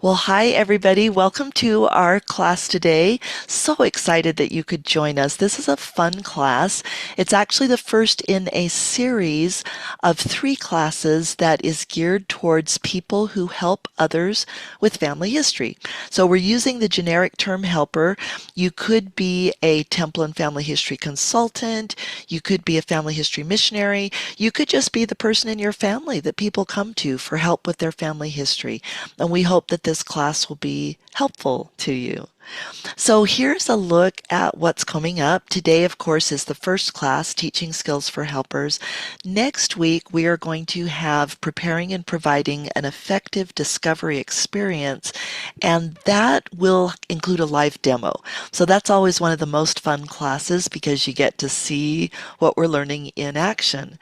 Well, hi, everybody. Welcome to our class today. So excited that you could join us. This is a fun class. It's actually the first in a series of three classes that is geared towards people who help others with family history. So we're using the generic term helper. You could be a temple and family history consultant. You could be a family history missionary. You could just be the person in your family that people come to for help with their family history. And we hope that this class will be helpful to you. So here's a look at what's coming up. Today, of course, is the first class, Teaching Skills for Helpers. Next week, we are going to have Preparing and Providing an Effective Discovery Experience, and that will include a live demo. So that's always one of the most fun classes because you get to see what we're learning in action.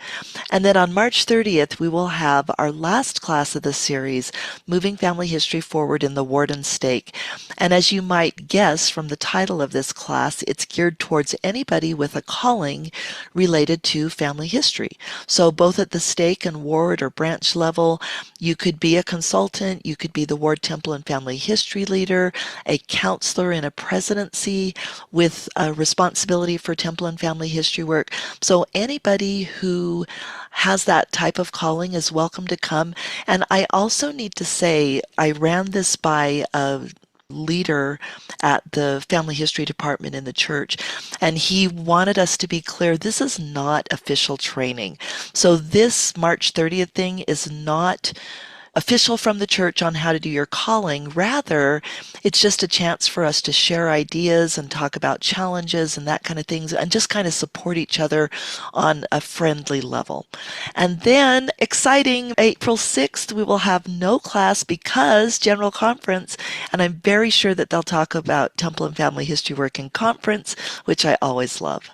And then on March 30th, we will have our last class of the series, Moving Family History Forward in the Ward and Stake. And as you might guess from the title of this class, it's geared towards anybody with a calling related to family history. So both at the stake and ward or branch level, you could be a consultant, you could be the ward, temple, and family history leader, a counselor in a presidency with a responsibility for temple and family history work. So anybody who has that type of calling is welcome to come. And I also need to say, I ran this by a leader at the family history department in the church, and he wanted us to be clear, this is not official training. So this March 30th thing is not official from the church on how to do your calling. Rather, it's just a chance for us to share ideas and talk about challenges and that kind of things and just kind of support each other on a friendly level. And then, exciting, April 6th, we will have no class because General Conference, and I'm very sure that they'll talk about Temple and Family History Work in Conference, which I always love.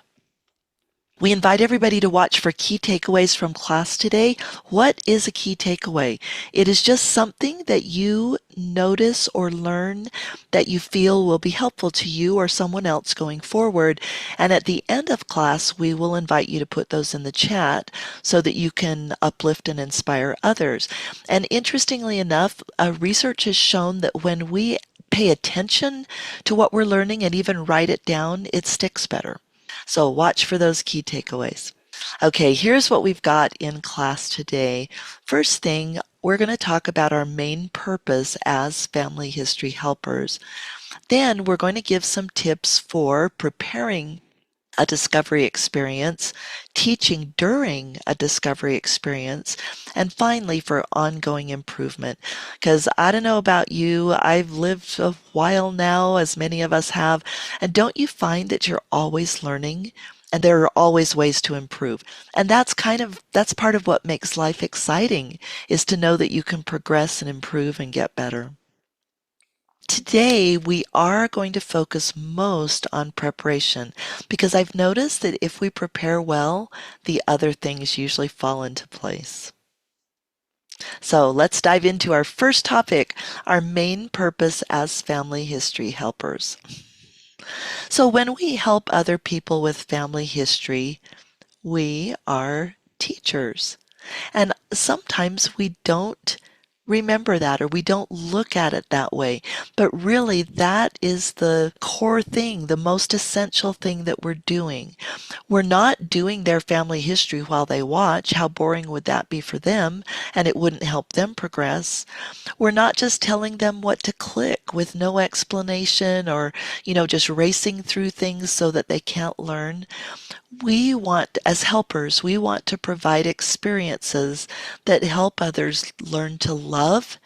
We invite everybody to watch for key takeaways from class today. What is a key takeaway? It is just something that you notice or learn that you feel will be helpful to you or someone else going forward. And at the end of class, we will invite you to put those in the chat so that you can uplift and inspire others. And interestingly enough, research has shown that when we pay attention to what we're learning and even write it down, it sticks better. So watch for those key takeaways. Okay, here's what we've got in class today. First thing, we're going to talk about our main purpose as family history helpers. Then we're going to give some tips for preparing a discovery experience, teaching during a discovery experience, and finally for ongoing improvement. Because I don't know about you, I've lived a while now, as many of us have, and don't you find that you're always learning? And there are always ways to improve. And that's part of what makes life exciting, is to know that you can progress and improve and get better. Today, we are going to focus most on preparation because I've noticed that if we prepare well, the other things usually fall into place. So let's dive into our first topic, our main purpose as family history helpers. So when we help other people with family history, we are teachers. And sometimes we don't remember that or we don't look at it that way. But really, that is the core thing, the most essential thing that we're doing. We're not doing their family history while they watch. How boring would that be for them? And it wouldn't help them progress. We're not just telling them what to click with no explanation or, just racing through things so that they can't learn. As helpers, we want to provide experiences that help others learn to love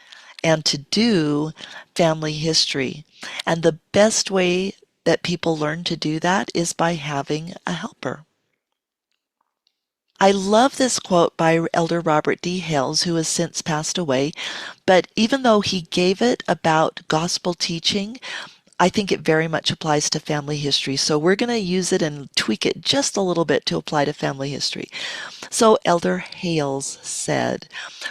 and to do family history. And the best way that people learn to do that is by having a helper. I love this quote by Elder Robert D. Hales, who has since passed away, but even though he gave it about gospel teaching, I think it very much applies to family history. So we're going to use it and tweak it just a little bit to apply to family history. So Elder Hales said,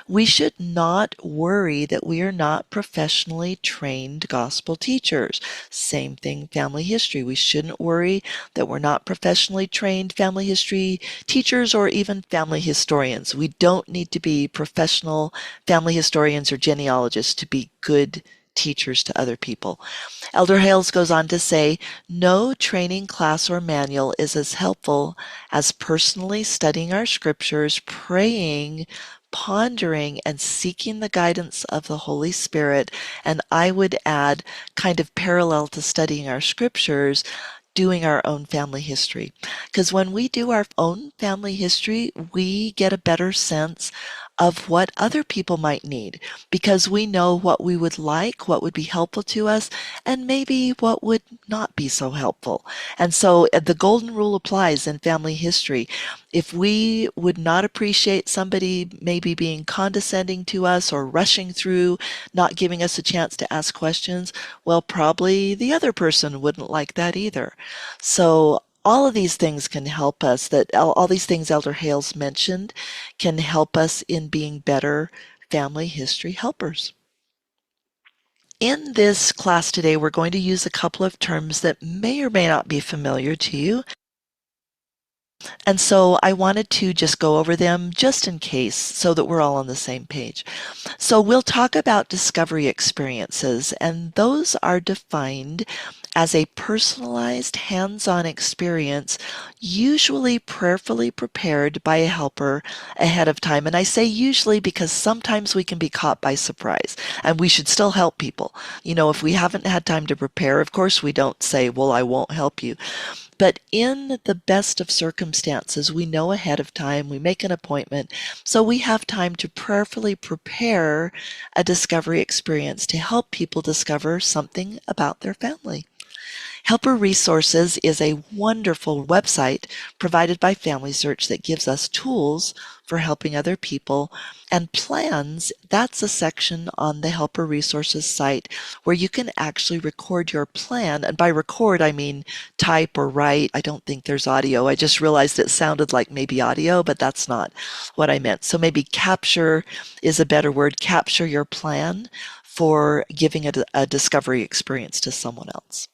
we should not worry that we are not professionally trained gospel teachers. Same thing, family history. We shouldn't worry that we're not professionally trained family history teachers or even family historians. We don't need to be professional family historians or genealogists to be good teachers to other people. Elder Hales goes on to say, no training class or manual is as helpful as personally studying our scriptures, praying, pondering, and seeking the guidance of the Holy Spirit. And I would add, kind of parallel to studying our scriptures, doing our own family history. Because when we do our own family history, we get a better sense of what other people might need because we know what we would like, what would be helpful to us, and maybe what would not be so helpful. And so the golden rule applies in family history. If we would not appreciate somebody maybe being condescending to us or rushing through, not giving us a chance to ask questions, well, probably the other person wouldn't like that either. So all of these things can help us, that all these things Elder Hales mentioned can help us in being better family history helpers. In this class today, we're going to use a couple of terms that may or may not be familiar to you. And so I wanted to just go over them just in case so that we're all on the same page. So we'll talk about discovery experiences, and those are defined as a personalized hands-on experience, usually prayerfully prepared by a helper ahead of time. And I say usually because sometimes we can be caught by surprise, and we should still help people. You know, if we haven't had time to prepare, of course we don't say, well, I won't help you. But in the best of circumstances, we know ahead of time, we make an appointment, so we have time to prayerfully prepare a discovery experience to help people discover something about their family. Helper Resources is a wonderful website provided by Family Search that gives us tools for helping other people. And plans, that's a section on the Helper Resources site where you can actually record your plan. And by record, I mean type or write. I don't think there's audio. I just realized it sounded like maybe audio, but that's not what I meant. So maybe capture is a better word. Capture your plan for giving a discovery experience to someone else.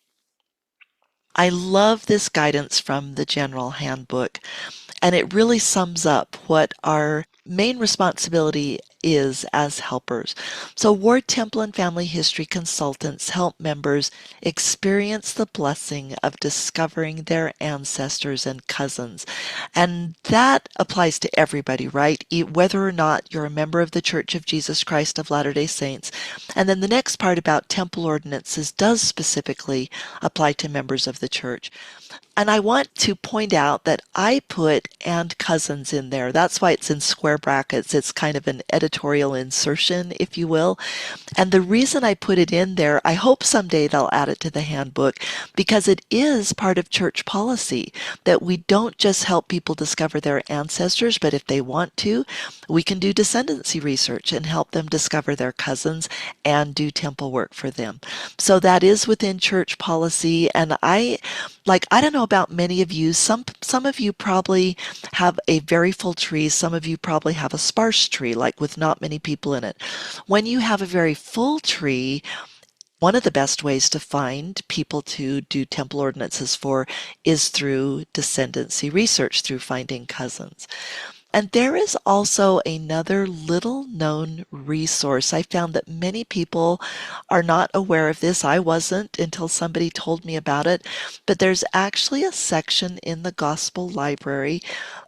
I love this guidance from the General Handbook, and it really sums up what our main responsibility is as helpers. So Ward Temple and Family History Consultants help members experience the blessing of discovering their ancestors and cousins. And that applies to everybody, right? Whether or not you're a member of the Church of Jesus Christ of Latter-day Saints. And then the next part about temple ordinances does specifically apply to members of the church. And I want to point out that I put and cousins in there. That's why it's in square brackets. It's kind of an editorial insertion, if you will. And the reason I put it in there, I hope someday they'll add it to the handbook, because it is part of church policy that we don't just help people discover their ancestors, but if they want to, we can do descendancy research and help them discover their cousins and do temple work for them. So that is within church policy. And I don't know about many of you. Some of you probably have a very full tree. Some of you probably have a sparse tree, like with not many people in it. When you have a very full tree, one of the best ways to find people to do temple ordinances for is through descendancy research, through finding cousins. And there is also another little known resource. I found that many people are not aware of this. I wasn't until somebody told me about it. But there's actually a section in the Gospel Library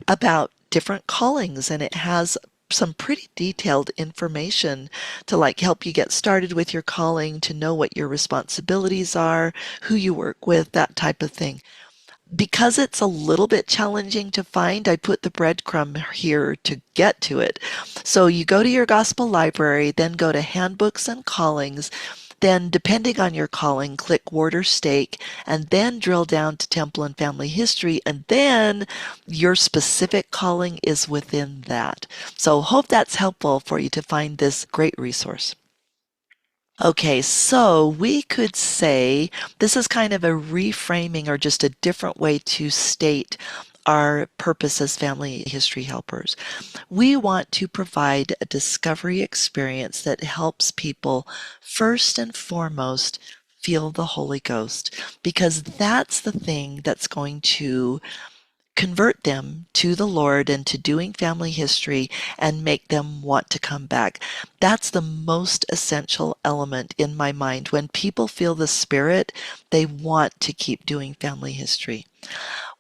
about different callings, and it has some pretty detailed information to like help you get started with your calling, to know what your responsibilities are, who you work with, that type of thing. Because it's a little bit challenging to find, I put the breadcrumb here to get to it. So you go to your gospel library, then go to handbooks and callings, then depending on your calling, click ward or stake, and then drill down to temple and family history, and then your specific calling is within that. So hope that's helpful for you to find this great resource. Okay, so we could say this is kind of a reframing or just a different way to state our purpose as family history helpers. We want to provide a discovery experience that helps people first and foremost feel the Holy Ghost, because that's the thing that's going to convert them to the Lord and to doing family history and make them want to come back. That's the most essential element in my mind. When people feel the Spirit, they want to keep doing family history.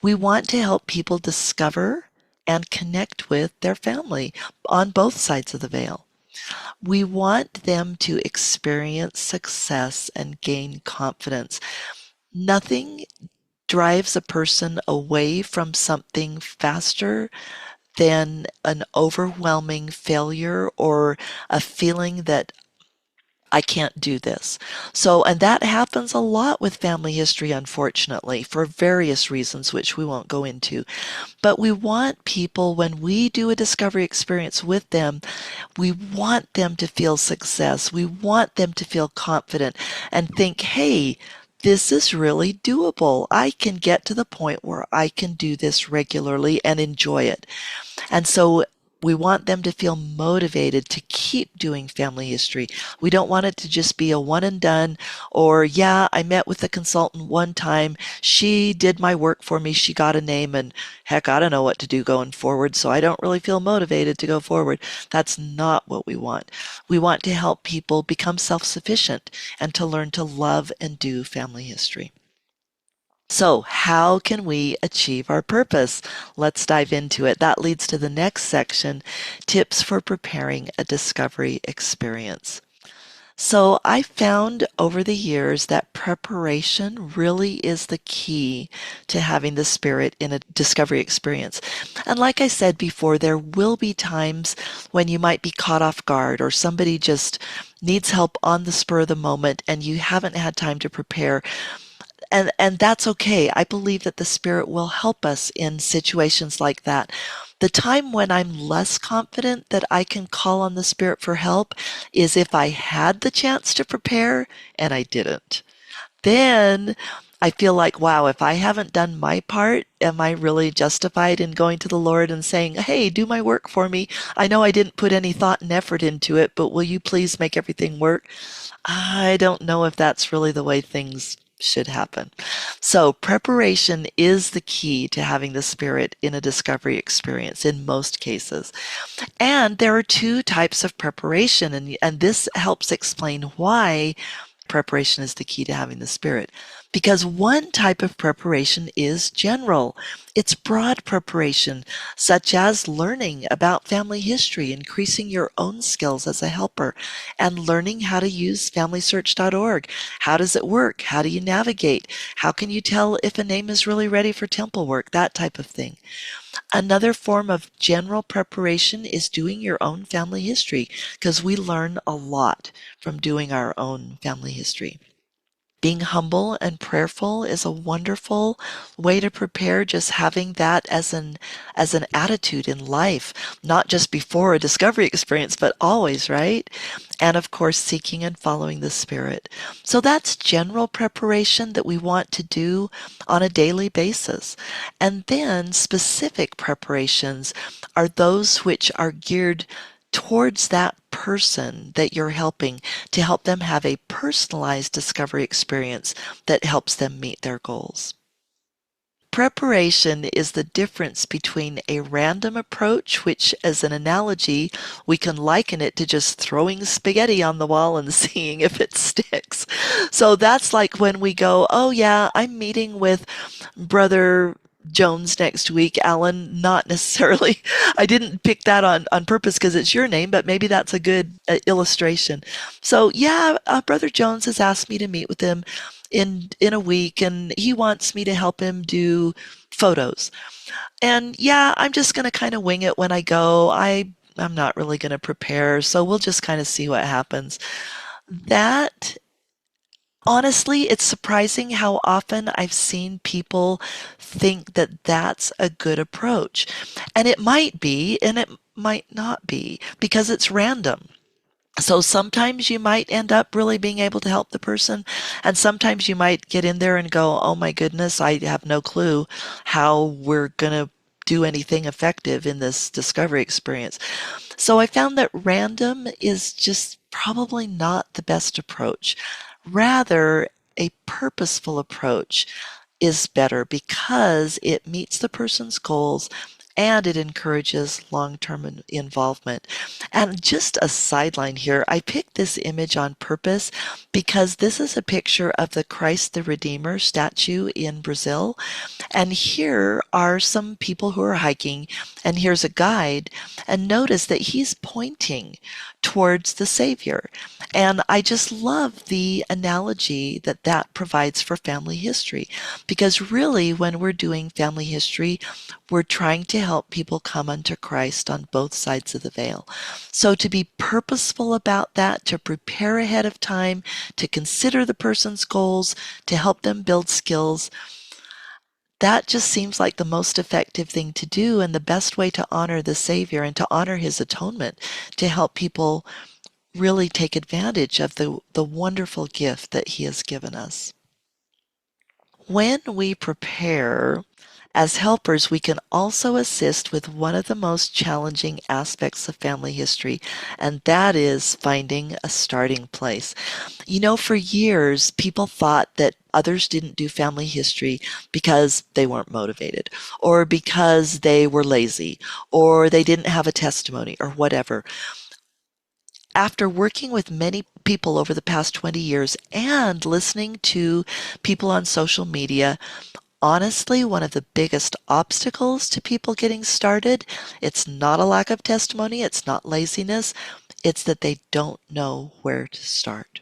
We want to help people discover and connect with their family on both sides of the veil. We want them to experience success and gain confidence. Nothing drives a person away from something faster than an overwhelming failure or a feeling that I can't do this. So, and that happens a lot with family history, unfortunately, for various reasons, which we won't go into. But we want people, when we do a discovery experience with them, we want them to feel success. We want them to feel confident and think, hey, this is really doable. I can get to the point where I can do this regularly and enjoy it. And so we want them to feel motivated to keep doing family history. We don't want it to just be a one and done, or, yeah, I met with the consultant one time. She did my work for me. She got a name, and heck, I don't know what to do going forward, so I don't really feel motivated to go forward. That's not what we want. We want to help people become self sufficient and to learn to love and do family history. So, how can we achieve our purpose? Let's dive into it. That leads to the next section, tips for preparing a discovery experience. So, I found over the years that preparation really is the key to having the Spirit in a discovery experience. And like I said before, there will be times when you might be caught off guard or somebody just needs help on the spur of the moment and you haven't had time to prepare, and that's okay. I believe that the Spirit will help us in situations like that. The time when I'm less confident that I can call on the Spirit for help is if I had the chance to prepare and I didn't. Then I feel like, wow, if I haven't done my part, am I really justified in going to the Lord and saying, hey, do my work for me? I know I didn't put any thought and effort into it, but will you please make everything work? I don't know if that's really the way things should happen. So, preparation is the key to having the Spirit in a discovery experience in most cases. And there are two types of preparation, and this helps explain why preparation is the key to having the Spirit. Because one type of preparation is general. It's broad preparation, such as learning about family history, increasing your own skills as a helper, and learning how to use FamilySearch.org. How does it work? How do you navigate? How can you tell if a name is really ready for temple work? That type of thing. Another form of general preparation is doing your own family history, because we learn a lot from doing our own family history. Being humble and prayerful is a wonderful way to prepare, just having that as an attitude in life, not just before a discovery experience, but always, right? And of course, seeking and following the Spirit. So that's general preparation that we want to do on a daily basis. And then specific preparations are those which are geared towards that person that you're helping, to help them have a personalized discovery experience that helps them meet their goals. Preparation is the difference between a random approach, which, as an analogy, we can liken it to just throwing spaghetti on the wall and seeing if it sticks. So that's like when we go, oh, yeah, I'm meeting with Brother Jones next week, Alan. Not necessarily, I didn't pick that on purpose because it's your name, but maybe that's a good illustration. So, yeah, Brother Jones has asked me to meet with him in a week, and he wants me to help him do photos. And yeah, I'm just going to kind of wing it when I go. I'm not really going to prepare, so we'll just kind of see what happens. That Honestly, it's surprising how often I've seen people think that that's a good approach. And it might be, and it might not be, because it's random. So sometimes you might end up really being able to help the person, and sometimes you might get in there and go, oh my goodness, I have no clue how we're going to do anything effective in this discovery experience. So I found that random is just probably not the best approach. Rather, a purposeful approach is better because it meets the person's goals and it encourages long-term involvement. And just a sideline here, I picked this image on purpose because this is a picture of the Christ the Redeemer statue in Brazil. And here are some people who are hiking, and here's a guide. And notice that he's pointing towards the Savior. And I just love the analogy that that provides for family history. Because really, when we're doing family history, we're trying to help people come unto Christ on both sides of the veil. So to be purposeful about that, to prepare ahead of time, to consider the person's goals, to help them build skills, that just seems like the most effective thing to do and the best way to honor the Savior and to honor his atonement, to help people really take advantage of the wonderful gift that he has given us. When we prepare as helpers, we can also assist with one of the most challenging aspects of family history, and that is finding a starting place. You know, for years, people thought that others didn't do family history because they weren't motivated, or because they were lazy, or they didn't have a testimony, or whatever. After working with many people over the past 20 years and listening to people on social media, honestly, one of the biggest obstacles to people getting started, it's not a lack of testimony, it's not laziness, it's that they don't know where to start.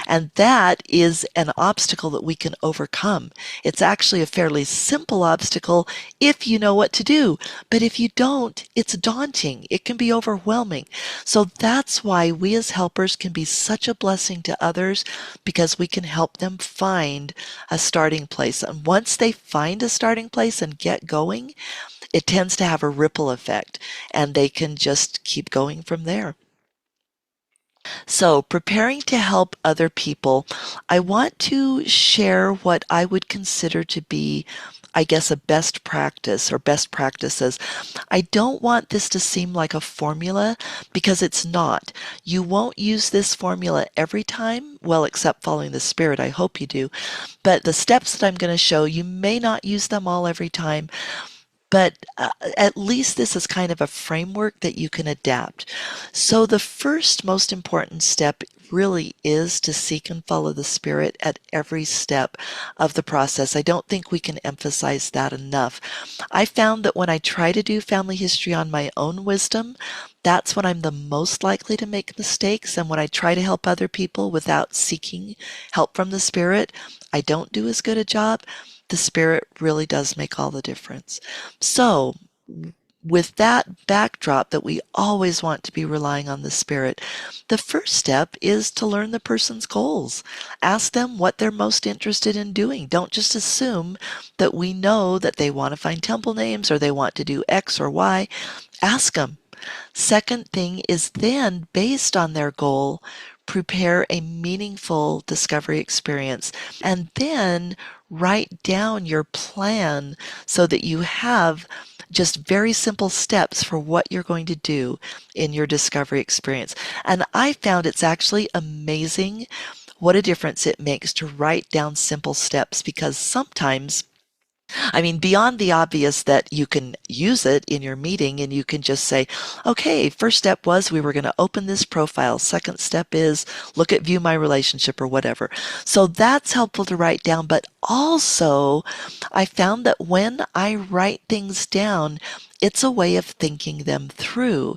And that is an obstacle that we can overcome. It's actually a fairly simple obstacle if you know what to do. But if you don't, it's daunting. It can be overwhelming. So that's why we as helpers can be such a blessing to others, because we can help them find a starting place. And once they find a starting place and get going, it tends to have a ripple effect and they can just keep going from there. So, preparing to help other people, I want to share what I would consider to be, I guess, a best practice or best practices. I don't want this to seem like a formula because it's not. You won't use this formula every time, well, except following the Spirit. I hope you do. But the steps that I'm going to show, you may not use them all every time, but at least this is kind of a framework that you can adapt. So the first most important step really is to seek and follow the Spirit at every step of the process. I don't think we can emphasize that enough. I found that when I try to do family history on my own wisdom, that's when I'm the most likely to make mistakes. And when I try to help other people without seeking help from the Spirit, I don't do as good a job. The Spirit really does make all the difference. So, with that backdrop that we always want to be relying on the Spirit, the first step is to learn the person's goals. Ask them what they're most interested in doing. Don't just assume that we know that they want to find temple names or they want to do X or Y. Ask them. Second thing is then, based on their goal, prepare a meaningful discovery experience and then write down your plan so that you have just very simple steps for what you're going to do in your discovery experience. And I found it's actually amazing what a difference it makes to write down simple steps, because sometimes, I mean, beyond the obvious that you can use it in your meeting and you can just say, okay, first step was we were going to open this profile. Second step is look at view my relationship or whatever. So that's helpful to write down. But also, I found that when I write things down, it's a way of thinking them through.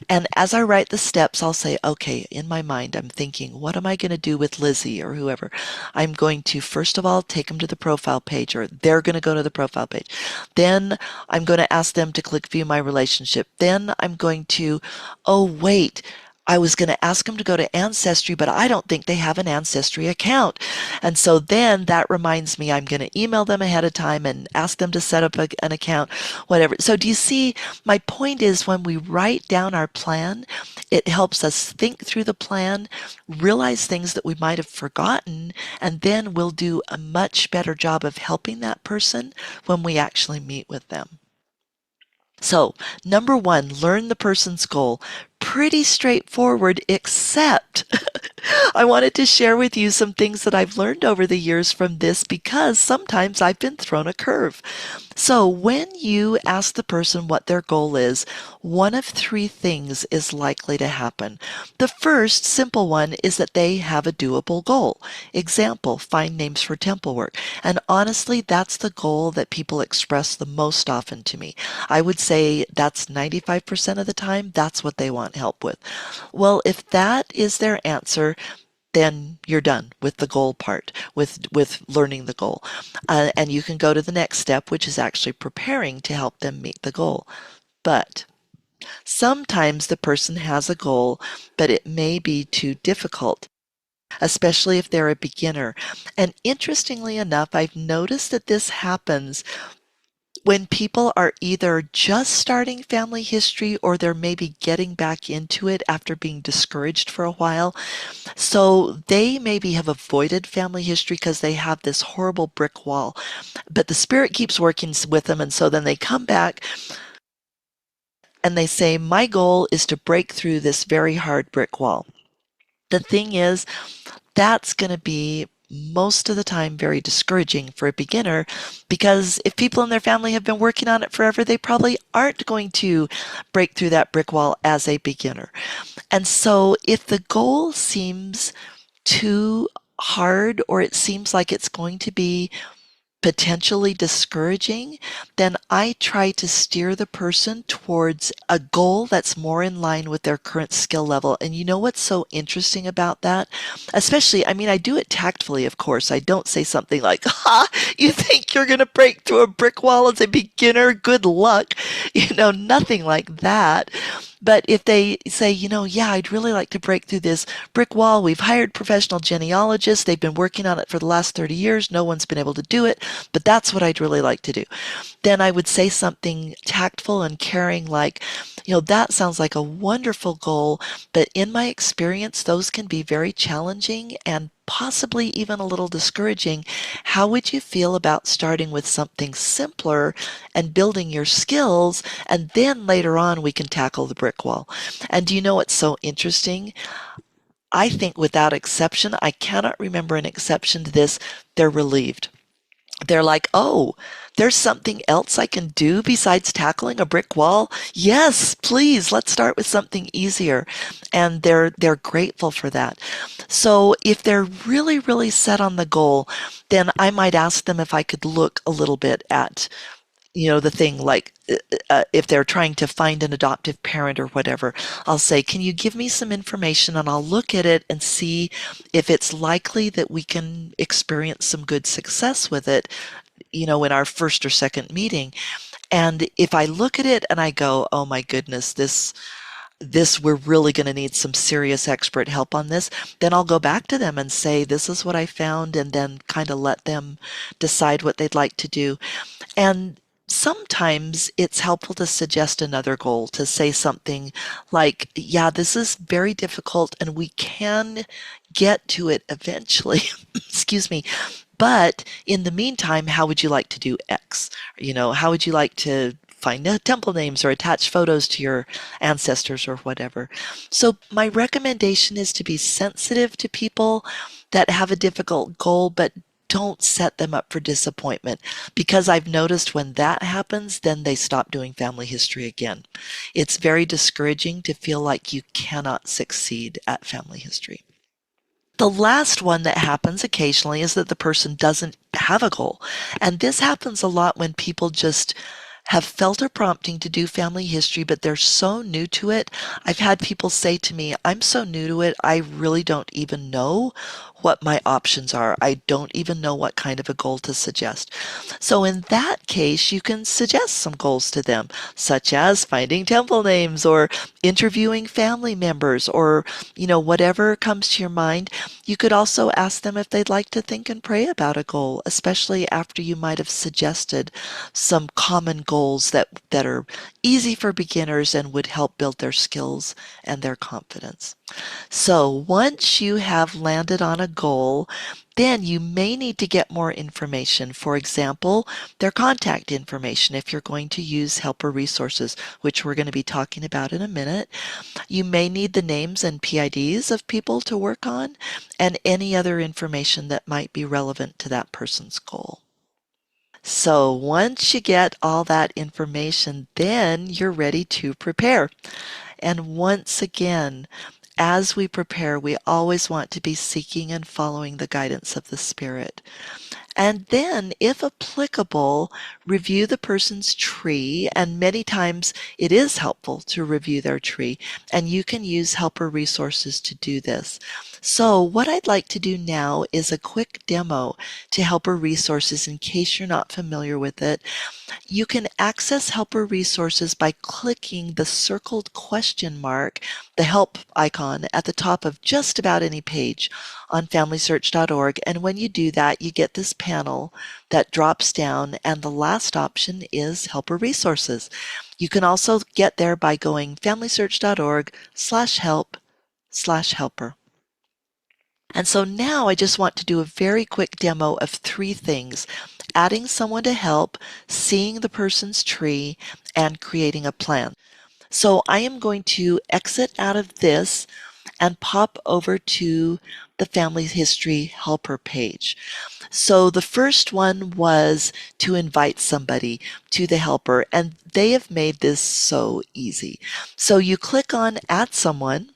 And as I write the steps, I'll say, okay, in my mind, I'm thinking, what am I going to do with Lizzie or whoever? I'm going to, first of all, take them to the profile page, or they're going to go to the profile page. Then I'm going to ask them to click view my relationship. Then I'm going to, oh, wait, I was going to ask them to go to Ancestry, but I don't think they have an Ancestry account. And so then that reminds me, I'm going to email them ahead of time and ask them to set up an account, whatever. So do you see, my point is when we write down our plan, it helps us think through the plan, realize things that we might have forgotten, and then we'll do a much better job of helping that person when we actually meet with them. So, number one, learn the person's goal. pretty straightforward, except I wanted to share with you some things that I've learned over the years from this because sometimes I've been thrown a curve. So, when you ask the person what their goal is, one of three things is likely to happen. The first simple one is that they have a doable goal. Example, find names for temple work. And honestly, that's the goal that people express the most often to me. I would say that's 95% of the time, that's what they want help with. Well, if that is their answer, then you're done with the goal part, with learning the goal. And you can go to the next step, which is actually preparing to help them meet the goal. But sometimes the person has a goal, but it may be too difficult, especially if they're a beginner. And interestingly enough, I've noticed that this happens when people are either just starting family history or they're maybe getting back into it after being discouraged for a while. So they maybe have avoided family history because they have this horrible brick wall, but the spirit keeps working with them. And so then they come back and they say, my goal is to break through this very hard brick wall. The thing is, that's going to be most of the time very discouraging for a beginner because if people in their family have been working on it forever, they probably aren't going to break through that brick wall as a beginner. And so if the goal seems too hard or it seems like it's going to be potentially discouraging, then I try to steer the person towards a goal that's more in line with their current skill level. And you know what's so interesting about that? Especially, I mean, I do it tactfully, of course. I don't say something like, ha, you think you're going to break through a brick wall as a beginner? Good luck. Nothing like that. But if they say, yeah, I'd really like to break through this brick wall. We've hired professional genealogists. They've been working on it for the last 30 years. No one's been able to do it, but that's what I'd really like to do. Then I would say something tactful and caring like, that sounds like a wonderful goal, but in my experience, those can be very challenging and possibly even a little discouraging. How would you feel about starting with something simpler and building your skills, and then later on we can tackle the brick wall? And do you know what's so interesting? I think without exception, I cannot remember an exception to this, they're relieved. They're like, oh, there's something else I can do besides tackling a brick wall? Yes, please, let's start with something easier. And they're grateful for that. So if they're really, really set on the goal, then I might ask them if I could look a little bit at the thing like if they're trying to find an adoptive parent or whatever, I'll say, can you give me some information and I'll look at it and see if it's likely that we can experience some good success with it, in our first or second meeting. And if I look at it and I go, oh my goodness, this we're really going to need some serious expert help on this, then I'll go back to them and say, this is what I found, and then kind of let them decide what they'd like to do. And sometimes it's helpful to suggest another goal, to say something like, yeah, this is very difficult and we can get to it eventually. Excuse me. But in the meantime, how would you like to do X? How would you like to find temple names or attach photos to your ancestors or whatever? So my recommendation is to be sensitive to people that have a difficult goal, but don't set them up for disappointment, because I've noticed when that happens, then they stop doing family history again. It's very discouraging to feel like you cannot succeed at family history. The last one that happens occasionally is that the person doesn't have a goal. And this happens a lot when people just have felt a prompting to do family history, but they're so new to it. I've had people say to me, I'm so new to it, I really don't even know what my options are. I don't even know what kind of a goal to suggest. So in that case, you can suggest some goals to them, such as finding temple names or interviewing family members or, whatever comes to your mind. You could also ask them if they'd like to think and pray about a goal, especially after you might have suggested some common goals that are easy for beginners and would help build their skills and their confidence. So once you have landed on a goal, Then you may need to get more information. For example, their contact information if you're going to use helper resources, which we're going to be talking about in a minute. You may need the names and PIDs of people to work on and any other information that might be relevant to that person's goal. So once you get all that information, then you're ready to prepare. And once again, as we prepare, we always want to be seeking and following the guidance of the Spirit. And then, if applicable, review the person's tree. And many times it is helpful to review their tree. And you can use helper resources to do this. So what I'd like to do now is a quick demo to helper resources in case you're not familiar with it. You can access helper resources by clicking the circled question mark, the help icon at the top of just about any page on FamilySearch.org. And when you do that, you get this panel that drops down, and the last option is helper resources. You can also get there by going FamilySearch.org/help/helper. And so now I just want to do a very quick demo of three things: adding someone to help, seeing the person's tree, and creating a plan. So I am going to exit out of this and pop over to the Family History Helper page. So the first one was to invite somebody to the helper, and they have made this so easy. So you click on Add Someone,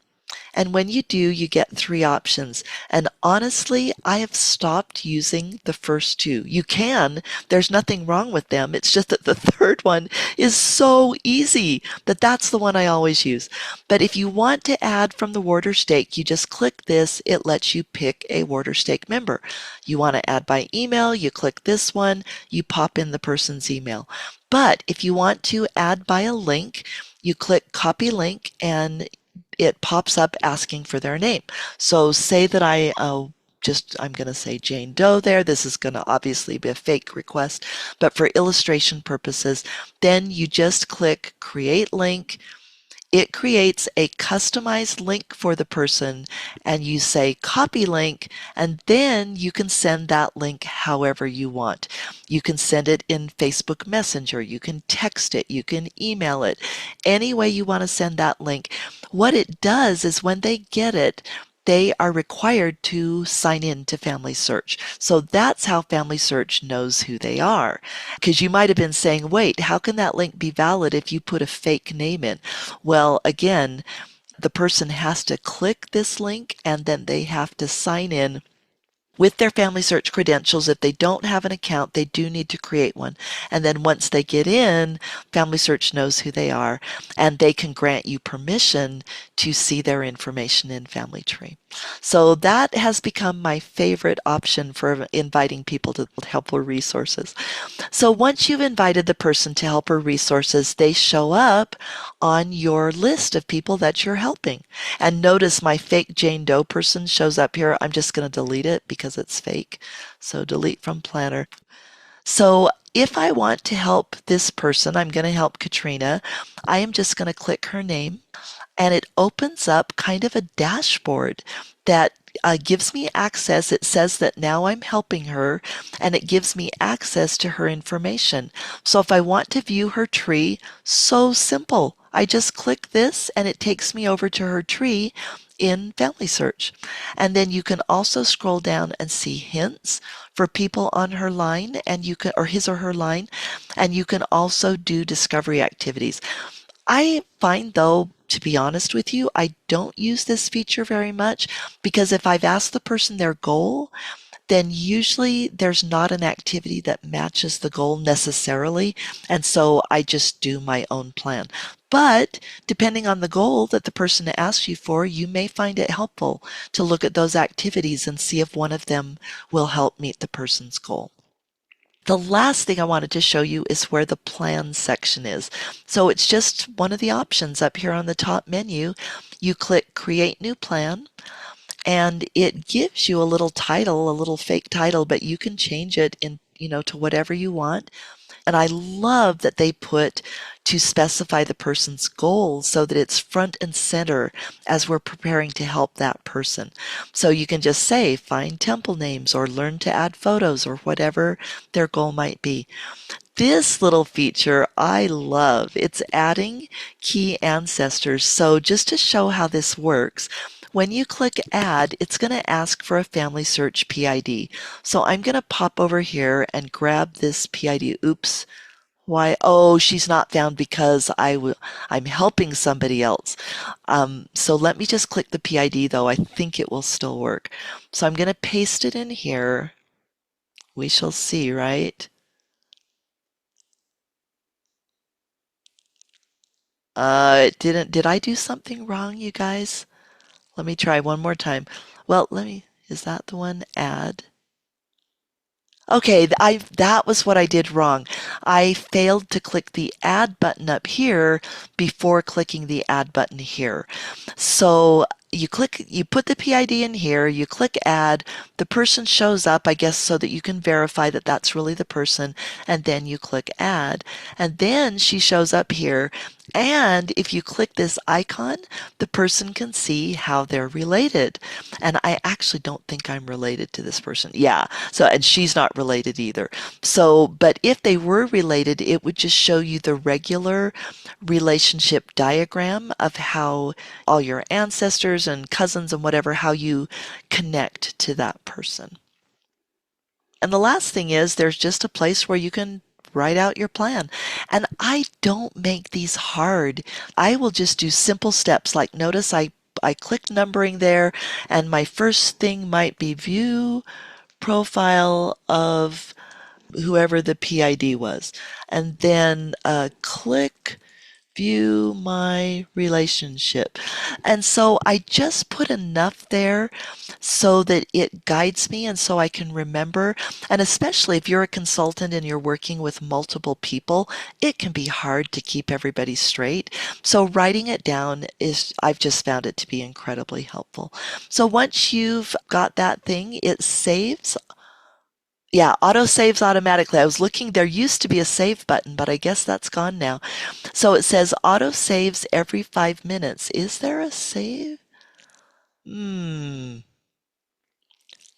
and when you do, you get three options. And honestly, I have stopped using the first two. You can, there's nothing wrong with them. It's just that the third one is so easy that that's the one I always use. But if you want to add from the Warder Stake, you just click this. It lets you pick a Warder Stake member. You want to add by email, you click this one, you pop in the person's email. But if you want to add by a link, you click copy link and it pops up asking for their name. So say that I'm going to say Jane Doe there. This is going to obviously be a fake request, but for illustration purposes, then you just click create link. It creates a customized link for the person, and you say copy link, and then you can send that link however you want. You can send it in Facebook Messenger, you can text it, you can email it, any way you want to send that link. What it does is when they get it, they are required to sign in to Family Search. So that's how Family Search knows who they are. Because you might have been saying, wait, how can that link be valid if you put a fake name in? Well, again, the person has to click this link and then they have to sign in with their Family Search credentials. If they don't have an account, they do need to create one. And then once they get in, Family Search knows who they are, and they can grant you permission to see their information in Family Tree. So that has become my favorite option for inviting people to helper resources. So once you've invited the person to helper resources, they show up on your list of people that you're helping. And notice my fake Jane Doe person shows up here. I'm just going to delete it because it's fake. So delete from planner. So if I want to help this person, I'm going to help Katrina. I am just going to click her name, and it opens up kind of a dashboard that gives me access. It says that now I'm helping her, and it gives me access to her information. So if I want to view her tree, so simple. I just click this and it takes me over to her tree in Family Search. And then you can also scroll down and see hints for people on her line, and you can, or his or her line, and you can also do discovery activities. I find, though, to be honest with you, I don't use this feature very much, because if I've asked the person their goal, then usually there's not an activity that matches the goal necessarily, and so I just do my own plan. But depending on the goal that the person asks you for, you may find it helpful to look at those activities and see if one of them will help meet the person's goal. The last thing I wanted to show you is where the plan section is. So it's just one of the options up here on the top menu. You click Create New Plan, and it gives you a little title, a little fake title, but you can change it in, to whatever you want. And I love that they put to specify the person's goals so that it's front and center as we're preparing to help that person. So you can just say, find temple names or learn to add photos or whatever their goal might be. This little feature I love. It's adding key ancestors. So just to show how this works, when you click add, it's going to ask for a family search PID. So I'm going to pop over here and grab this PID. Oops. Why? Oh, she's not found because I'm helping somebody else. So let me just click the PID though. I think it will still work. So I'm going to paste it in here. We shall see, right? It didn't. Did I do something wrong, you guys? Let me try one more time. Well, is that the one? Add. Okay, that was what I did wrong. I failed to click the add button up here before clicking the add button here. So you put the PID in here, you click add, the person shows up, I guess, so that you can verify that that's really the person, and then you click add. And then she shows up here, and if you click this icon, the person can see how they're related. And I actually don't think I'm related to this person. Yeah, so, and she's not related either. So, but if they were related, it would just show you the regular relationship diagram of how all your ancestors and cousins and whatever, how you connect to that person. And the last thing is there's just a place where you can write out your plan. And I don't make these hard. I will just do simple steps. Like notice I click numbering there, and my first thing might be view profile of whoever the PID was. And then click view my relationship. And so I just put enough there so that it guides me and so I can remember. And especially if you're a consultant and you're working with multiple people, it can be hard to keep everybody straight. So writing it down I've just found it to be incredibly helpful. So once you've got that thing, it saves. Yeah, auto saves automatically. I was looking, there used to be a save button, but I guess that's gone now. So it says auto saves every 5 minutes. Is there a save? Hmm.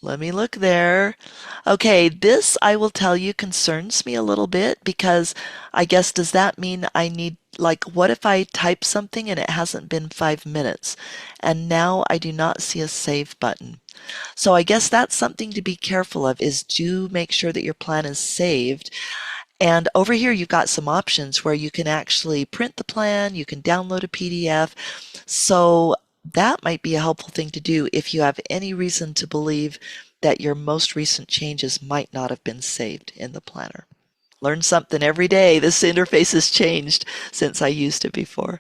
Let me look there. Okay, this I will tell you concerns me a little bit because I guess does that mean I need, like, what if I type something and it hasn't been 5 minutes and now I do not see a save button? So I guess that's something to be careful of is do make sure that your plan is saved. And over here, you've got some options where you can actually print the plan, you can download a PDF. So that might be a helpful thing to do if you have any reason to believe that your most recent changes might not have been saved in the planner. Learn something every day. This interface has changed since I used it before.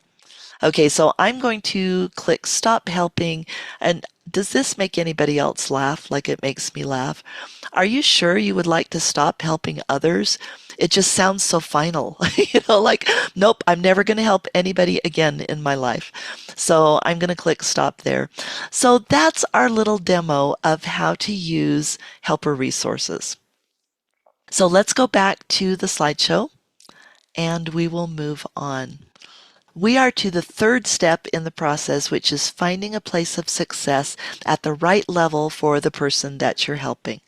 Okay, so I'm going to click stop helping. And does this make anybody else laugh like it makes me laugh? Are you sure you would like to stop helping others? It just sounds so final, like, nope, I'm never going to help anybody again in my life. So I'm going to click stop there. So that's our little demo of how to use helper resources. So let's go back to the slideshow and we will move on. We are to the third step in the process, which is finding a place of success at the right level for the person that you're helping.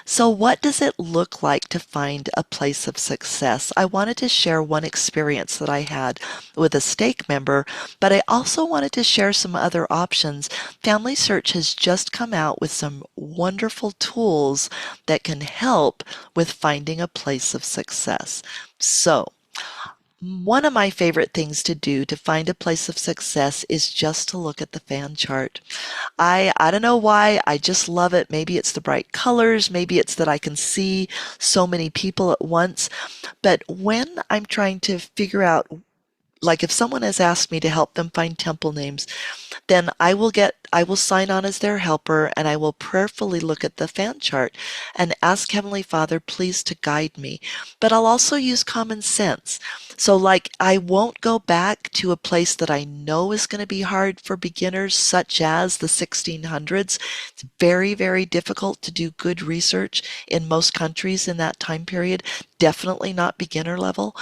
So what does it look like to find a place of success? I wanted to share one experience that I had with a stake member, but I also wanted to share some other options. Family Search has just come out with some wonderful tools that can help with finding a place of success. So one of my favorite things to do to find a place of success is just to look at the fan chart. I don't know why, I just love it. Maybe it's the bright colors, maybe it's that I can see so many people at once. But when I'm trying to figure out, like if someone has asked me to help them find temple names, then I will sign on as their helper and I will prayerfully look at the fan chart and ask Heavenly Father, please to guide me. But I'll also use common sense. So like I won't go back to a place that I know is going to be hard for beginners, such as the 1600s. It's very, very difficult to do good research in most countries in that time period. Definitely not beginner level.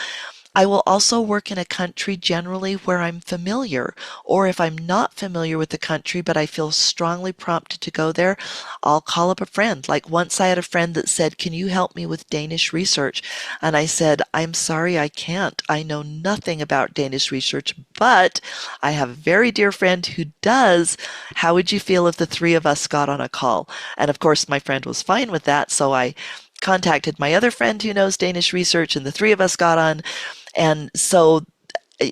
I will also work in a country generally where I'm familiar, or if I'm not familiar with the country but I feel strongly prompted to go there, I'll call up a friend. Like once I had a friend that said, "Can you help me with Danish research?" And I said, "I'm sorry, I can't. I know nothing about Danish research, but I have a very dear friend who does. How would you feel if the three of us got on a call?" And of course, my friend was fine with that, so I contacted my other friend who knows Danish research, and the three of us got on. And so eh,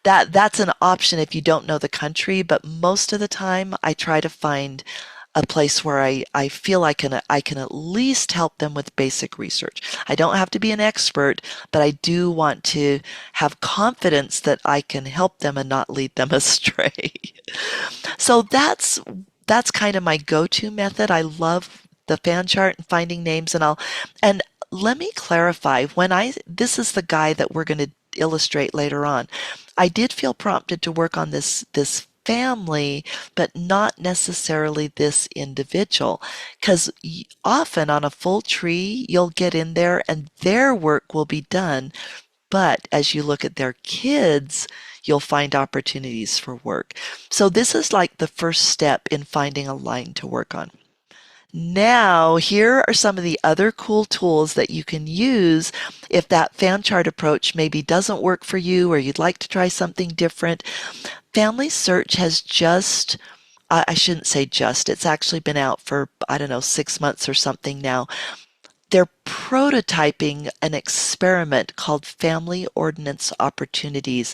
that's an option if you don't know the country, but most of the time I try to find a place where I feel I can at least help them with basic research. I don't have to be an expert, but I do want to have confidence that I can help them and not lead them astray. So that's kind of my go-to method. I love the fan chart and finding names, and let me clarify, when I this is the guy that we're going to illustrate later on. I did feel prompted to work on this family, but not necessarily this individual, because often on a full tree, you'll get in there and their work will be done, but as you look at their kids, you'll find opportunities for work. So this is like the first step in finding a line to work on. Now, here are some of the other cool tools that you can use if that fan chart approach maybe doesn't work for you or you'd like to try something different. Family Search has just, I shouldn't say just, it's actually been out for, I don't know, 6 months or something now. They're prototyping an experiment called Family Ordinance Opportunities,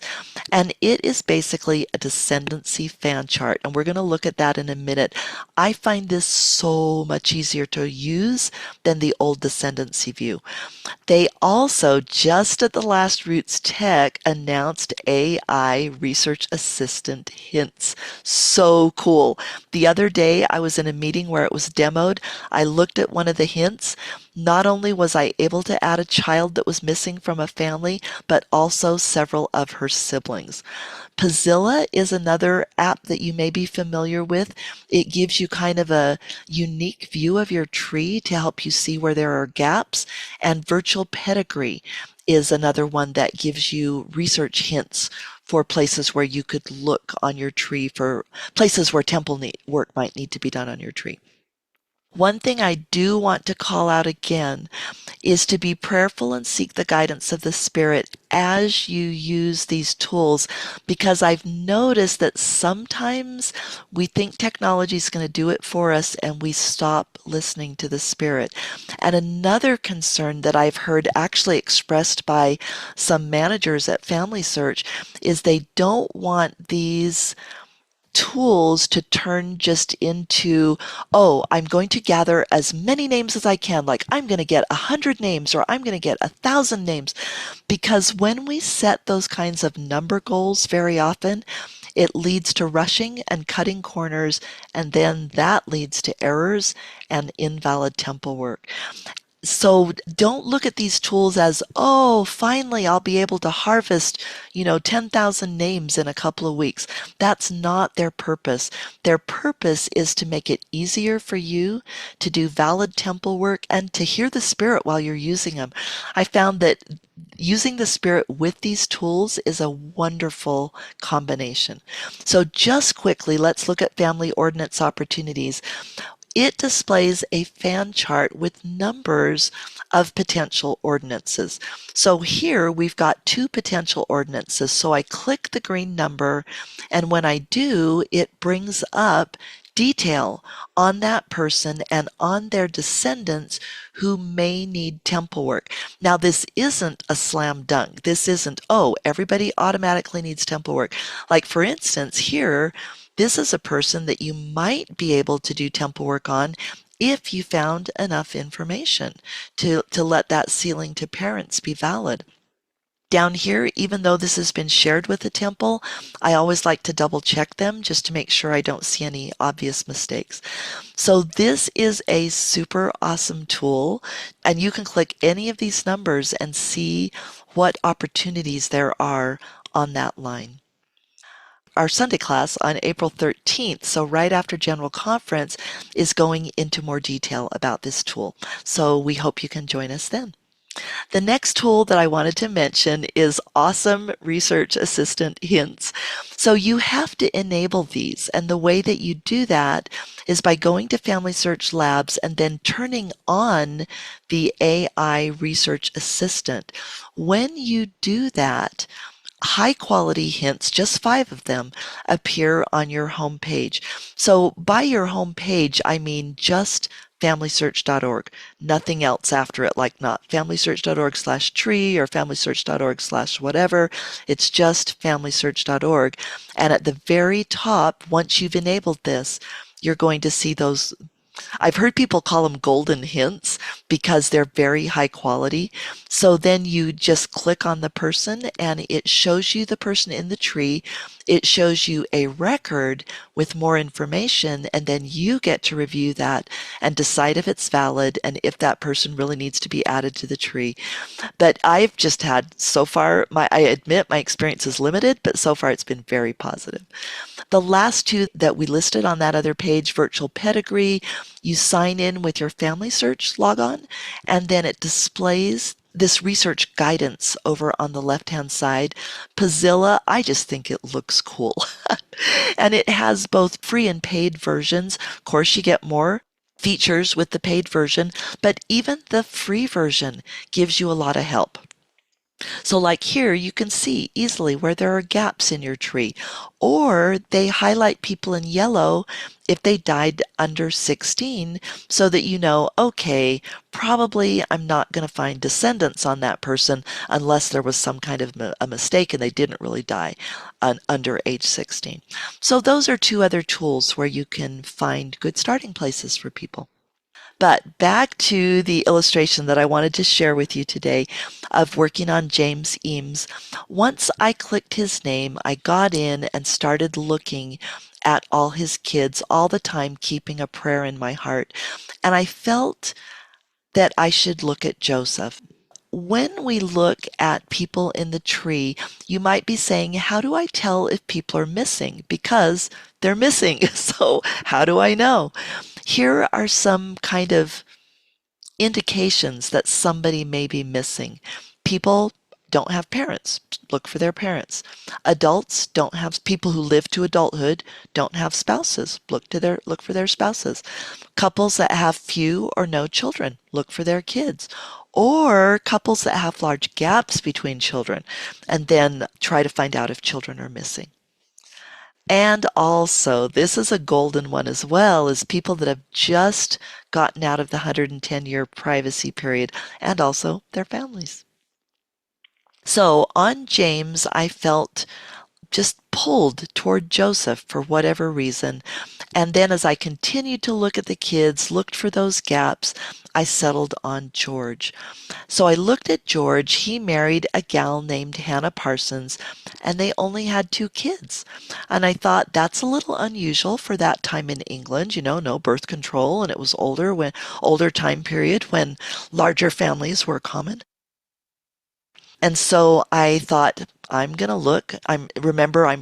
and it is basically a descendancy fan chart, and we're going to look at that in a minute. I find this so much easier to use than the old descendancy view. They also, just at the last Roots Tech, announced AI Research Assistant hints. So cool. The other day, I was in a meeting where it was demoed. I looked at one of the hints. Not only was I able to add a child that was missing from a family, but also several of her siblings. Pazilla is another app that you may be familiar with. It gives you kind of a unique view of your tree to help you see where there are gaps. And Virtual Pedigree is another one that gives you research hints for places where you could look on your tree for places where work might need to be done on your tree. One thing I do want to call out again is to be prayerful and seek the guidance of the Spirit as you use these tools, because I've noticed that sometimes we think technology is going to do it for us and we stop listening to the Spirit. And another concern that I've heard actually expressed by some managers at Family Search is they don't want these tools to turn just into, "Oh, I'm going to gather as many names as I can, like I'm going to get 100 names or I'm going to get 1,000 names." Because when we set those kinds of number goals very often, it leads to rushing and cutting corners, and then that leads to errors and invalid tempo work. So don't look at these tools as, "Oh, finally I'll be able to harvest, 10,000 names in a couple of weeks." That's not their purpose. Their purpose is to make it easier for you to do valid temple work and to hear the Spirit while you're using them. I found that using the Spirit with these tools is a wonderful combination. So just quickly, let's look at family ordinance opportunities. It displays a fan chart with numbers of potential ordinances. So here we've got two potential ordinances. So I click the green number, and when I do, it brings up detail on that person and on their descendants who may need temple work. Now, this isn't a slam dunk. This isn't, "Oh, everybody automatically needs temple work." Like, for instance, here, this is a person that you might be able to do temple work on if you found enough information to let that sealing to parents be valid. Down here, even though this has been shared with the temple, I always like to double check them just to make sure I don't see any obvious mistakes. So this is a super awesome tool, and you can click any of these numbers and see what opportunities there are on that line. Our Sunday class on April 13th, so right after General Conference, is going into more detail about this tool. So we hope you can join us then. The next tool that I wanted to mention is Awesome Research Assistant Hints. So you have to enable these, and the way that you do that is by going to Family Search Labs and then turning on the AI Research Assistant. When you do that, high quality hints, just 5 of them, appear on your home page. So by your home page, I mean just familysearch.org, nothing else after it, like not familysearch.org/tree or familysearch.org/ whatever. It's just familysearch.org. And at the very top, once you've enabled this, you're going to see those. I've heard people call them golden hints because they're very high quality. So then you just click on the person and it shows you the person in the tree. It shows you a record with more information, and then you get to review that and decide if it's valid and if that person really needs to be added to the tree. But I've just had so far, I admit my experience is limited, but so far it's been very positive. The last two that we listed on that other page, Virtual Pedigree, you sign in with your Family Search logon, and then it displays this research guidance over on the left-hand side. Pazilla, I just think it looks cool. And it has both free and paid versions. Of course, you get more features with the paid version, but even the free version gives you a lot of help. So like here, you can see easily where there are gaps in your tree, or they highlight people in yellow if they died under 16 so that you know, okay, probably I'm not going to find descendants on that person unless there was some kind of a mistake and they didn't really die under age 16. So those are two other tools where you can find good starting places for people. But back to the illustration that I wanted to share with you today of working on James Eames. Once I clicked his name, I got in and started looking at all his kids, all the time keeping a prayer in my heart. And I felt that I should look at Joseph. When we look at people in the tree, you might be saying, how do I tell if people are missing? Because they're missing. So how do I know? Here are some kind of indications that somebody may be missing. People don't have parents. Look for their parents. Adults don't have people who live to adulthood don't have spouses. Look for their spouses. Couples that have few or no children. Look for their kids. Or couples that have large gaps between children, and then try to find out if children are missing. And also, this is a golden one as well, is people that have just gotten out of the 110-year privacy period, and also their families. So on James, I felt just pulled toward Joseph for whatever reason. And then as I continued to look at the kids, looked for those gaps, I settled on George. So I looked at George. He married a gal named Hannah Parsons, and they only had 2 kids. And I thought that's a little unusual for that time in England, no birth control, and it was older time period when larger families were common. And so I thought, I'm going to look. I'm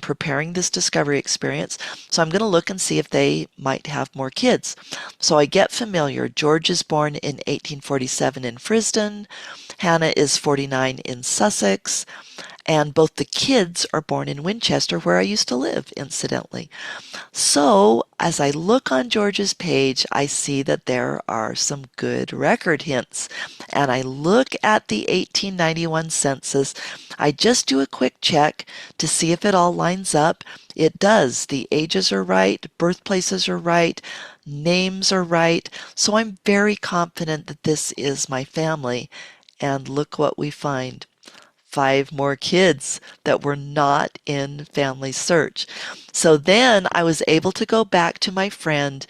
preparing this discovery experience, so I'm going to look and see if they might have more kids. So I get familiar. George is born in 1847 in Frisden. Hannah is 49 in Sussex. And both the kids are born in Winchester, where I used to live, incidentally. So as I look on George's page, I see that there are some good record hints. And I look at the 1891 census. I just do a quick check to see if it all lines up. It does. The ages are right, birthplaces are right, names are right. So I'm very confident that this is my family. And look what we find. 5 more kids that were not in Family Search. So then I was able to go back to my friend,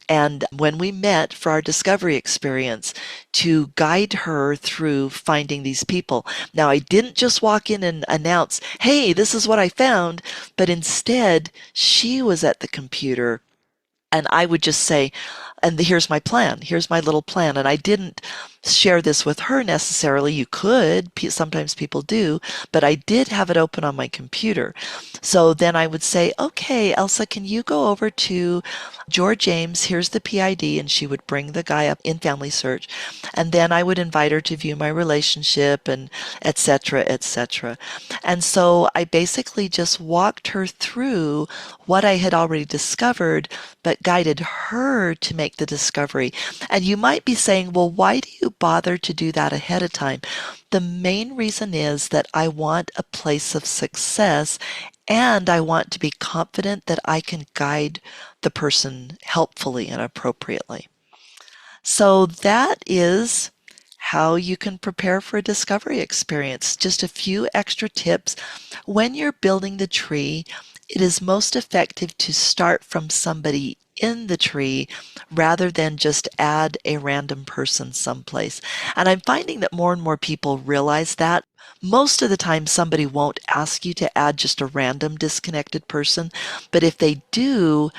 and when we met for our discovery experience, to guide her through finding these people. Now, I didn't just walk in and announce, hey, this is what I found, but instead she was at the computer, and I would just say, and here's my plan. Here's my little plan. And I didn't share this with her necessarily. You could, sometimes people do, but I did have it open on my computer. So then I would say, okay, Elsa, can you go over to George James? Here's the PID. And she would bring the guy up in Family Search. And then I would invite her to view my relationship and et cetera, et cetera. And so I basically just walked her through what I had already discovered, but guided her to make the discovery. And you might be saying, well, why do you bother to do that ahead of time? The main reason is that I want a place of success and I want to be confident that I can guide the person helpfully and appropriately. So that is how you can prepare for a discovery experience. Just a few extra tips. When you're building the tree, it is most effective to start from somebody in the tree rather than just add a random person someplace. And I'm finding that more and more people realize that. Most of the time, somebody won't ask you to add just a random disconnected person, but if they do,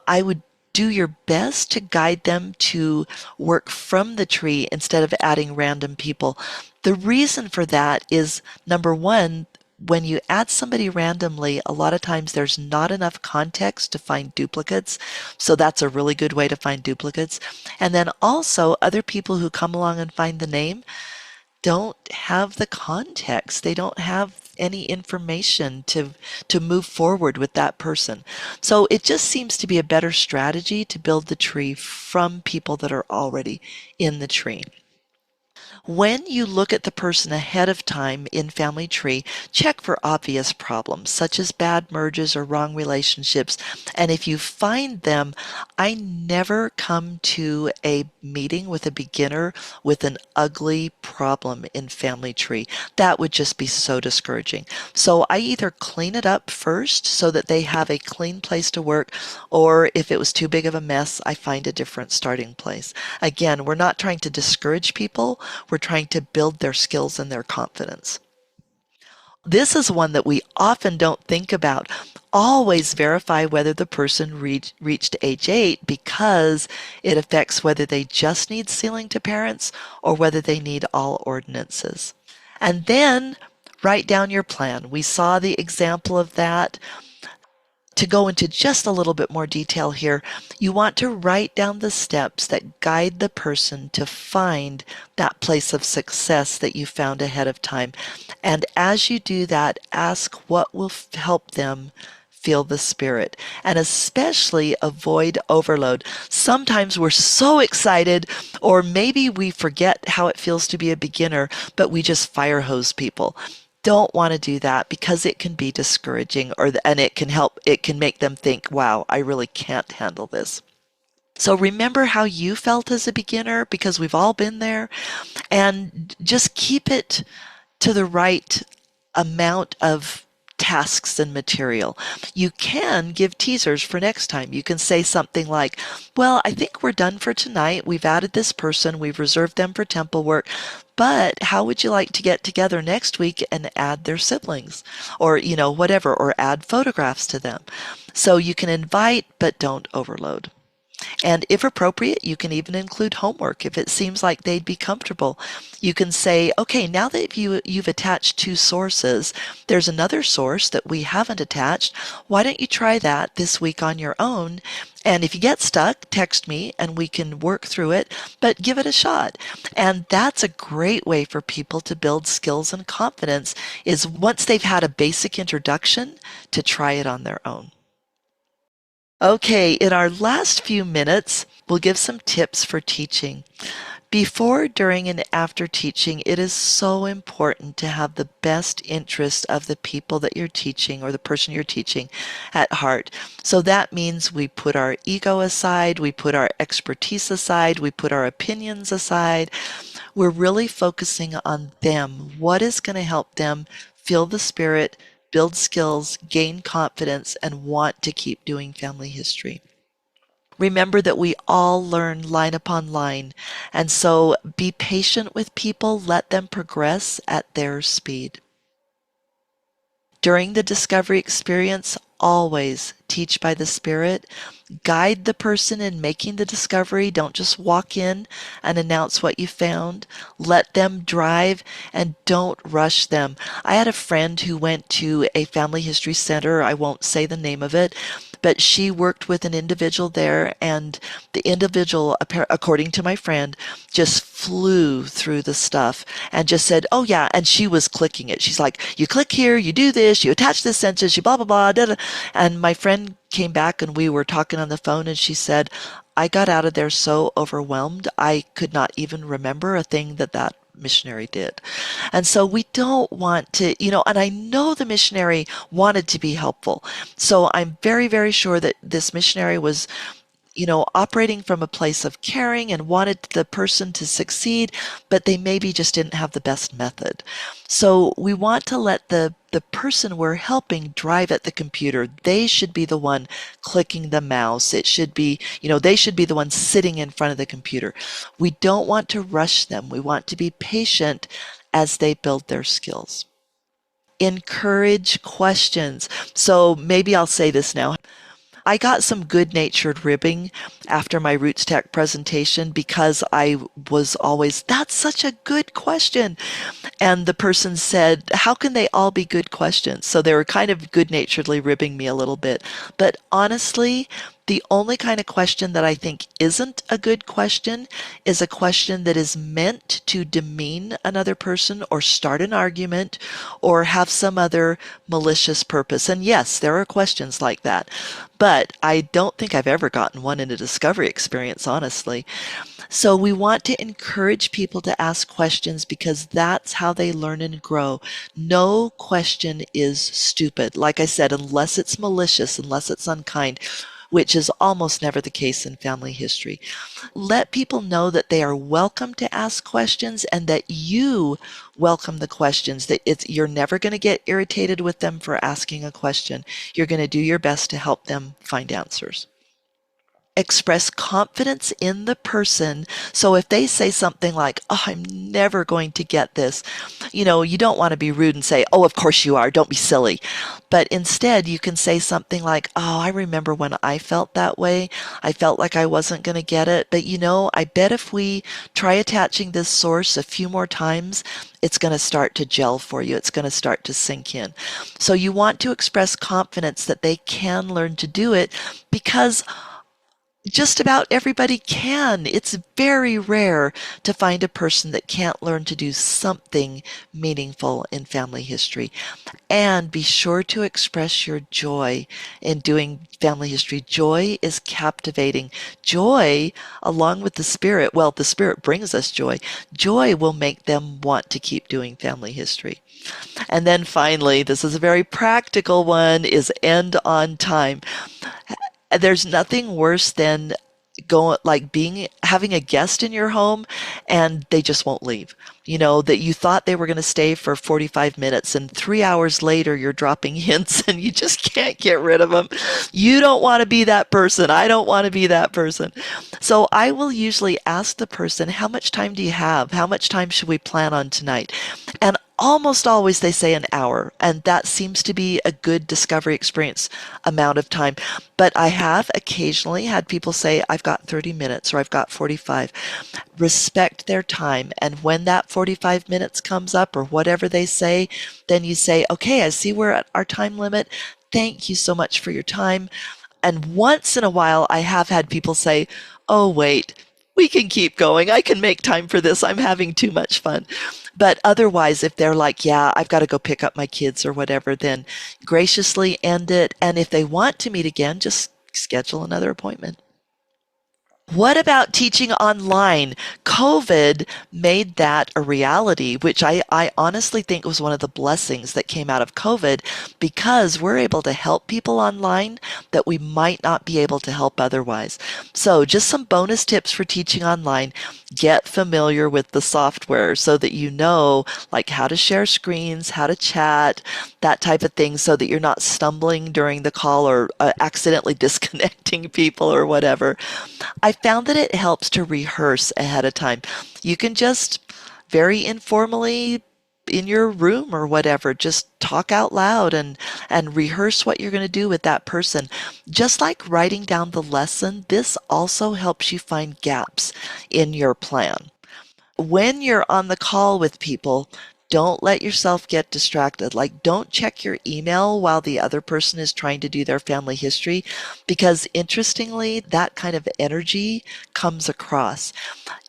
I would do your best to guide them to work from the tree instead of adding random people. The reason for that is number one, when you add somebody randomly, a lot of times there's not enough context to find duplicates. So that's a really good way to find duplicates. And then also, other people who come along and find the name don't have the context. They don't have any information to move forward with that person. So it just seems to be a better strategy to build the tree from people that are already in the tree. When you look at the person ahead of time in Family Tree, check for obvious problems such as bad merges or wrong relationships. And if you find them, I never come to a meeting with a beginner with an ugly problem in Family Tree. That would just be so discouraging. So I either clean it up first so that they have a clean place to work, or if it was too big of a mess, I find a different starting place. Again, we're not trying to discourage people. We're trying to build their skills and their confidence. This is one that we often don't think about. Always verify whether the person reached age 8 because it affects whether they just need sealing to parents or whether they need all ordinances. And then write down your plan. We saw the example of that. To go into just a little bit more detail here, you want to write down the steps that guide the person to find that place of success that you found ahead of time. And as you do that, ask what will help them feel the spirit, and especially avoid overload. Sometimes we're so excited, or maybe we forget how it feels to be a beginner, but we just fire hose people. Don't want to do that because it can be discouraging, and it can make them think, wow, I really can't handle this. So remember how you felt as a beginner, because we've all been there, and just keep it to the right amount of tasks and material. You can give teasers for next time. You can say something like, well, I think we're done for tonight. We've added this person. We've reserved them for temple work. But how would you like to get together next week and add their siblings or, whatever, or add photographs to them? So you can invite, but don't overload. And if appropriate, you can even include homework if it seems like they'd be comfortable. You can say, okay, now that you've attached two sources, there's another source that we haven't attached. Why don't you try that this week on your own? And if you get stuck, text me and we can work through it, but give it a shot. And that's a great way for people to build skills and confidence, is once they've had a basic introduction, to try it on their own. Okay, in our last few minutes, we'll give some tips for teaching. Before, during, and after teaching, it is so important to have the best interest of the people that you're teaching or the person you're teaching at heart. So that means we put our ego aside, we put our expertise aside, we put our opinions aside. We're really focusing on them. What is going to help them feel the spirit, build skills, gain confidence, and want to keep doing family history? Remember that we all learn line upon line, and so be patient with people, let them progress at their speed. During the discovery experience, always teach by the Spirit. Guide the person in making the discovery. Don't just walk in and announce what you found. Let them drive and don't rush them. I had a friend who went to a family history center. I won't say the name of it, but she worked with an individual there, and the individual, according to my friend, just flew through the stuff and just said, "Oh yeah," and she was clicking it. She's like, "You click here, you do this, you attach this sentence, you blah blah blah." Da, da. And my friend came back and we were talking on the phone, and she said, "I got out of there so overwhelmed, I could not even remember a thing that missionary did." And so we don't want to, and I know the missionary wanted to be helpful. So I'm very, very sure that this missionary was, operating from a place of caring and wanted the person to succeed, but they maybe just didn't have the best method. So we want to let the person we're helping drive at the computer. They should be the one clicking the mouse. It should be, they should be the one sitting in front of the computer. We don't want to rush them. We want to be patient as they build their skills. Encourage questions. So maybe I'll say this now. I got some good-natured ribbing after my Roots Tech presentation because I was always, "That's such a good question." And the person said, "How can they all be good questions?" So they were kind of good-naturedly ribbing me a little bit. But honestly, the only kind of question that I think isn't a good question is a question that is meant to demean another person or start an argument or have some other malicious purpose. And yes, there are questions like that. But I don't think I've ever gotten one in a discovery experience, honestly. So we want to encourage people to ask questions because that's how they learn and grow. No question is stupid. Like I said, unless it's malicious, unless it's unkind, which is almost never the case in family history. Let people know that they are welcome to ask questions and that you welcome the questions, that you're never going to get irritated with them for asking a question. You're going to do your best to help them find answers. Express confidence in the person. So if they say something like, "Oh, I'm never going to get this," you don't want to be rude and say, "Oh, of course you are. Don't be silly." But instead, you can say something like, "Oh, I remember when I felt that way. I felt like I wasn't going to get it. But I bet if we try attaching this source a few more times, it's going to start to gel for you. It's going to start to sink in." So you want to express confidence that they can learn to do it because just about everybody can. It's very rare to find a person that can't learn to do something meaningful in family history. And be sure to express your joy in doing family history. Joy is captivating. Joy, along with the Spirit, well, the Spirit brings us joy. Joy will make them want to keep doing family history. And then finally, this is a very practical one, is end on time. There's nothing worse than having a guest in your home and they just won't leave. That you thought they were going to stay for 45 minutes and 3 hours later you're dropping hints and you just can't get rid of them. You don't want to be that person. I don't want to be that person. So I will usually ask the person, "How much time do you have? How much time should we plan on tonight?" And almost always they say an hour, and that seems to be a good discovery experience amount of time. But I have occasionally had people say, "I've got 30 minutes or I've got 45. Respect their time. And when that 45 minutes comes up or whatever they say, then you say, "Okay, I see we're at our time limit. Thank you so much for your time." And once in a while, I have had people say, "Oh, wait, we can keep going. I can make time for this. I'm having too much fun." But otherwise, if they're like, "Yeah, I've got to go pick up my kids or whatever," then graciously end it. And if they want to meet again, just schedule another appointment. What about teaching online? COVID made that a reality, which I honestly think was one of the blessings that came out of COVID because we're able to help people online that we might not be able to help otherwise. So just some bonus tips for teaching online. Get familiar with the software so that you know like how to share screens, how to chat, that type of thing so that you're not stumbling during the call or accidentally disconnecting people or whatever. I found that it helps to rehearse ahead of time. You can just very informally in your room or whatever, just talk out loud and rehearse what you're going to do with that person. Just like writing down the lesson, this also helps you find gaps in your plan. When you're on the call with people, don't let yourself get distracted. Like, don't check your email while the other person is trying to do their family history, because interestingly, that kind of energy comes across.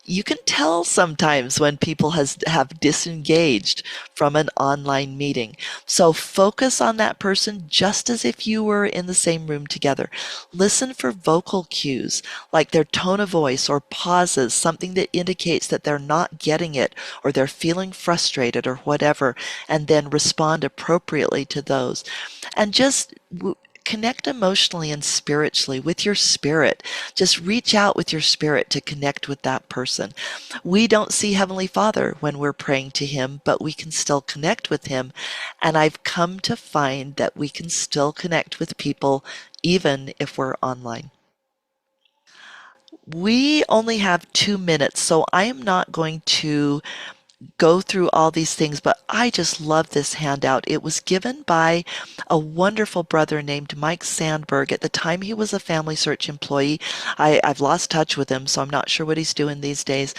You can tell sometimes when people have disengaged from an online meeting. So focus on that person just as if you were in the same room together. Listen for vocal cues like their tone of voice or pauses, something that indicates that they're not getting it or they're feeling frustrated or whatever, and then respond appropriately to those. And just connect emotionally and spiritually with your spirit. Just reach out with your spirit to connect with that person. We don't see Heavenly Father when we're praying to Him, but we can still connect with Him. And I've come to find that we can still connect with people even if we're online. We only have 2 minutes, so I am not going to go through all these things, but I just love this handout. It was given by a wonderful brother named Mike Sandberg. At the time, he was a Family Search employee. I've lost touch with him, so I'm not sure what he's doing these days.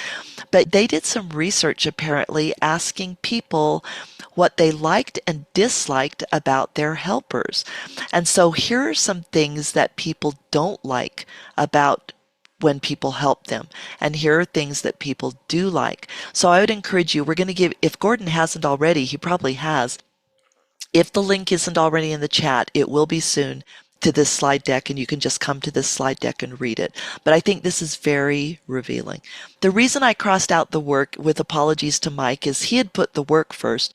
But they did some research apparently asking people what they liked and disliked about their helpers. And so here are some things that people don't like about when people help them. And here are things that people do like. So I would encourage you, we're going to give, if Gordon hasn't already, he probably has. If the link isn't already in the chat, it will be soon to this slide deck, and you can just come to this slide deck and read it. But I think this is very revealing. The reason I crossed out the work, with apologies to Mike, is he had put the work first.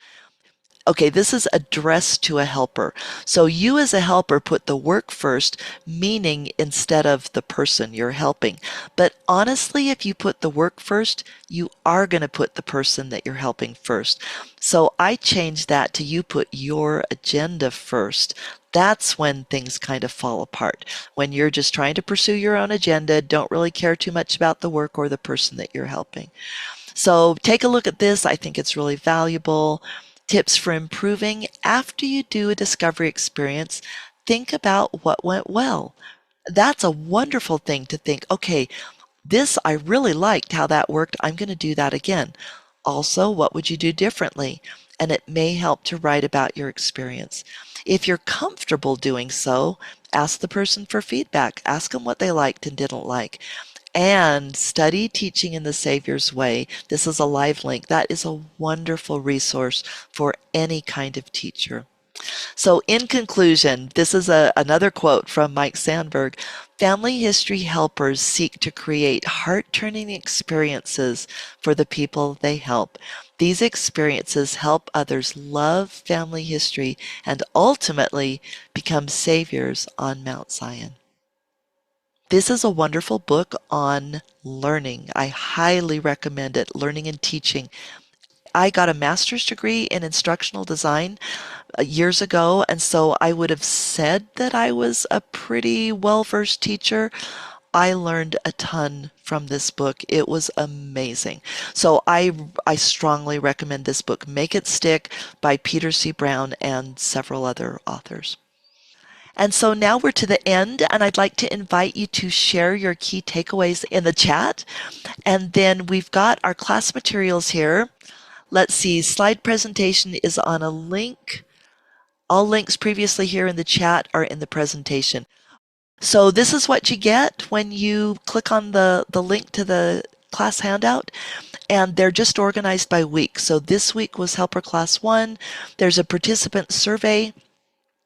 Okay, this is addressed to a helper. So you as a helper put the work first, meaning instead of the person you're helping. But honestly, if you put the work first, you are going to put the person that you're helping first. So I changed that to you put your agenda first. That's when things kind of fall apart. When you're just trying to pursue your own agenda, don't really care too much about the work or the person that you're helping. So take a look at this. I think it's really valuable. Tips for improving. After you do a discovery experience, think about what went well. That's a wonderful thing to think, okay, this, I really liked how that worked. I'm going to do that again. Also, what would you do differently? And it may help to write about your experience. If you're comfortable doing so, ask the person for feedback. Ask them what they liked and didn't like. And study Teaching in the Savior's Way. This is a live link. That is a wonderful resource for any kind of teacher. So in conclusion, this is another quote from Mike Sandberg. Family history helpers seek to create heart-turning experiences for the people they help. These experiences help others love family history and ultimately become saviors on Mount Zion. This is a wonderful book on learning. I highly recommend it, learning and teaching. I got a master's degree in instructional design years ago, and so I would have said that I was a pretty well-versed teacher. I learned a ton from this book. It was amazing. So I strongly recommend this book, Make It Stick by Peter C. Brown and several other authors. And so now we're to the end, and I'd like to invite you to share your key takeaways in the chat. And then we've got our class materials here. Let's see, slide presentation is on a link. All links previously here in the chat are in the presentation. So this is what you get when you click on the link to the class handout, and they're just organized by week. So this week was Helper Class 1. There's a participant survey.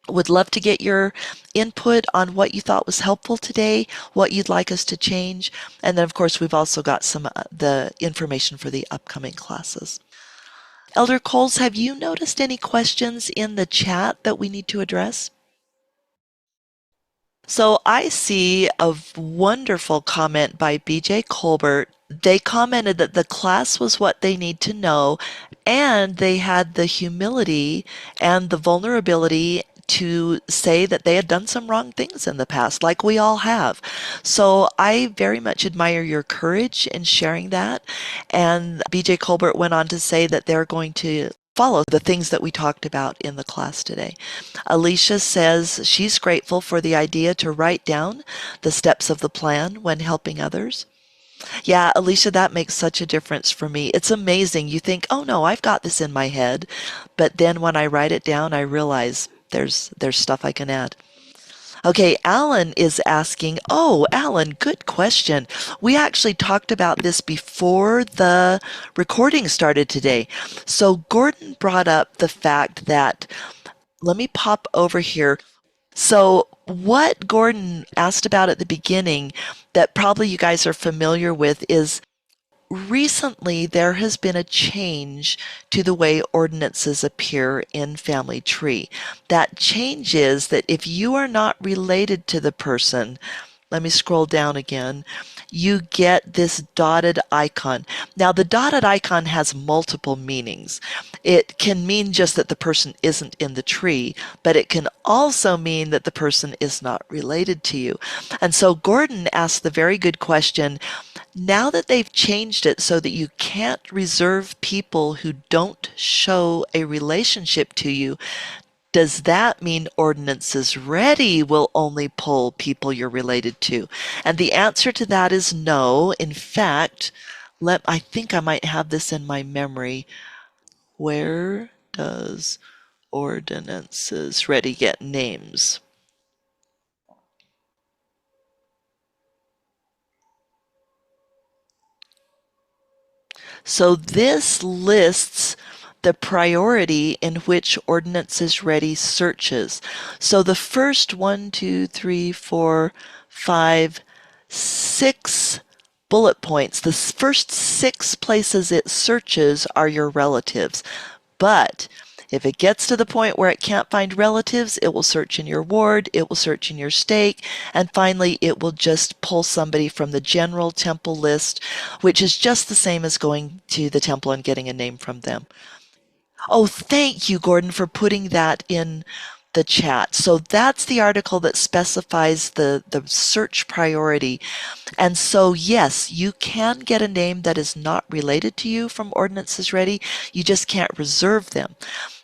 Would love to get your input on what you thought was helpful today, what you'd like us to change. And then, of course, we've also got some the information for the upcoming classes. Elder Coles, have you noticed any questions in the chat that we need to address? So I see a wonderful comment by BJ Colbert. They commented that the class was what they need to know, and they had the humility and the vulnerability to say that they had done some wrong things in the past, like we all have. So I very much admire your courage in sharing that. And BJ Colbert went on to say that they're going to follow the things that we talked about in the class today. Alicia says she's grateful for the idea to write down the steps of the plan when helping others. Yeah, Alicia, that makes such a difference for me. It's amazing. You think, oh no, I've got this in my head. But then when I write it down, I realize there's stuff I can add. Okay, Alan is asking, oh, Alan, good question. We actually talked about this before the recording started today. So Gordon brought up the fact that, let me pop over here. So what Gordon asked about at the beginning that probably you guys are familiar with is recently there has been a change to the way ordinances appear in Family Tree. That change is that if you are not related to the person, let me scroll down again, you get this dotted icon. Now, the dotted icon has multiple meanings. It can mean just that the person isn't in the tree, but it can also mean that the person is not related to you. And so Gordon asked the very good question, now that they've changed it so that you can't reserve people who don't show a relationship to you, does that mean ordinances ready will only pull people you're related to? And the answer to that is no. In fact, I think I might have this in my memory. Where does ordinances ready get names? So this lists the priority in which ordinances ready searches. So the first one, two, three, four, five, six bullet points, the first six places it searches are your relatives. But if it gets to the point where it can't find relatives, it will search in your ward, it will search in your stake, and finally it will just pull somebody from the general temple list, which is just the same as going to the temple and getting a name from them. Oh, thank you, Gordon, for putting that in the chat. So that's the article that specifies the search priority. And so, yes, you can get a name that is not related to you from Ordinances Ready. You just can't reserve them.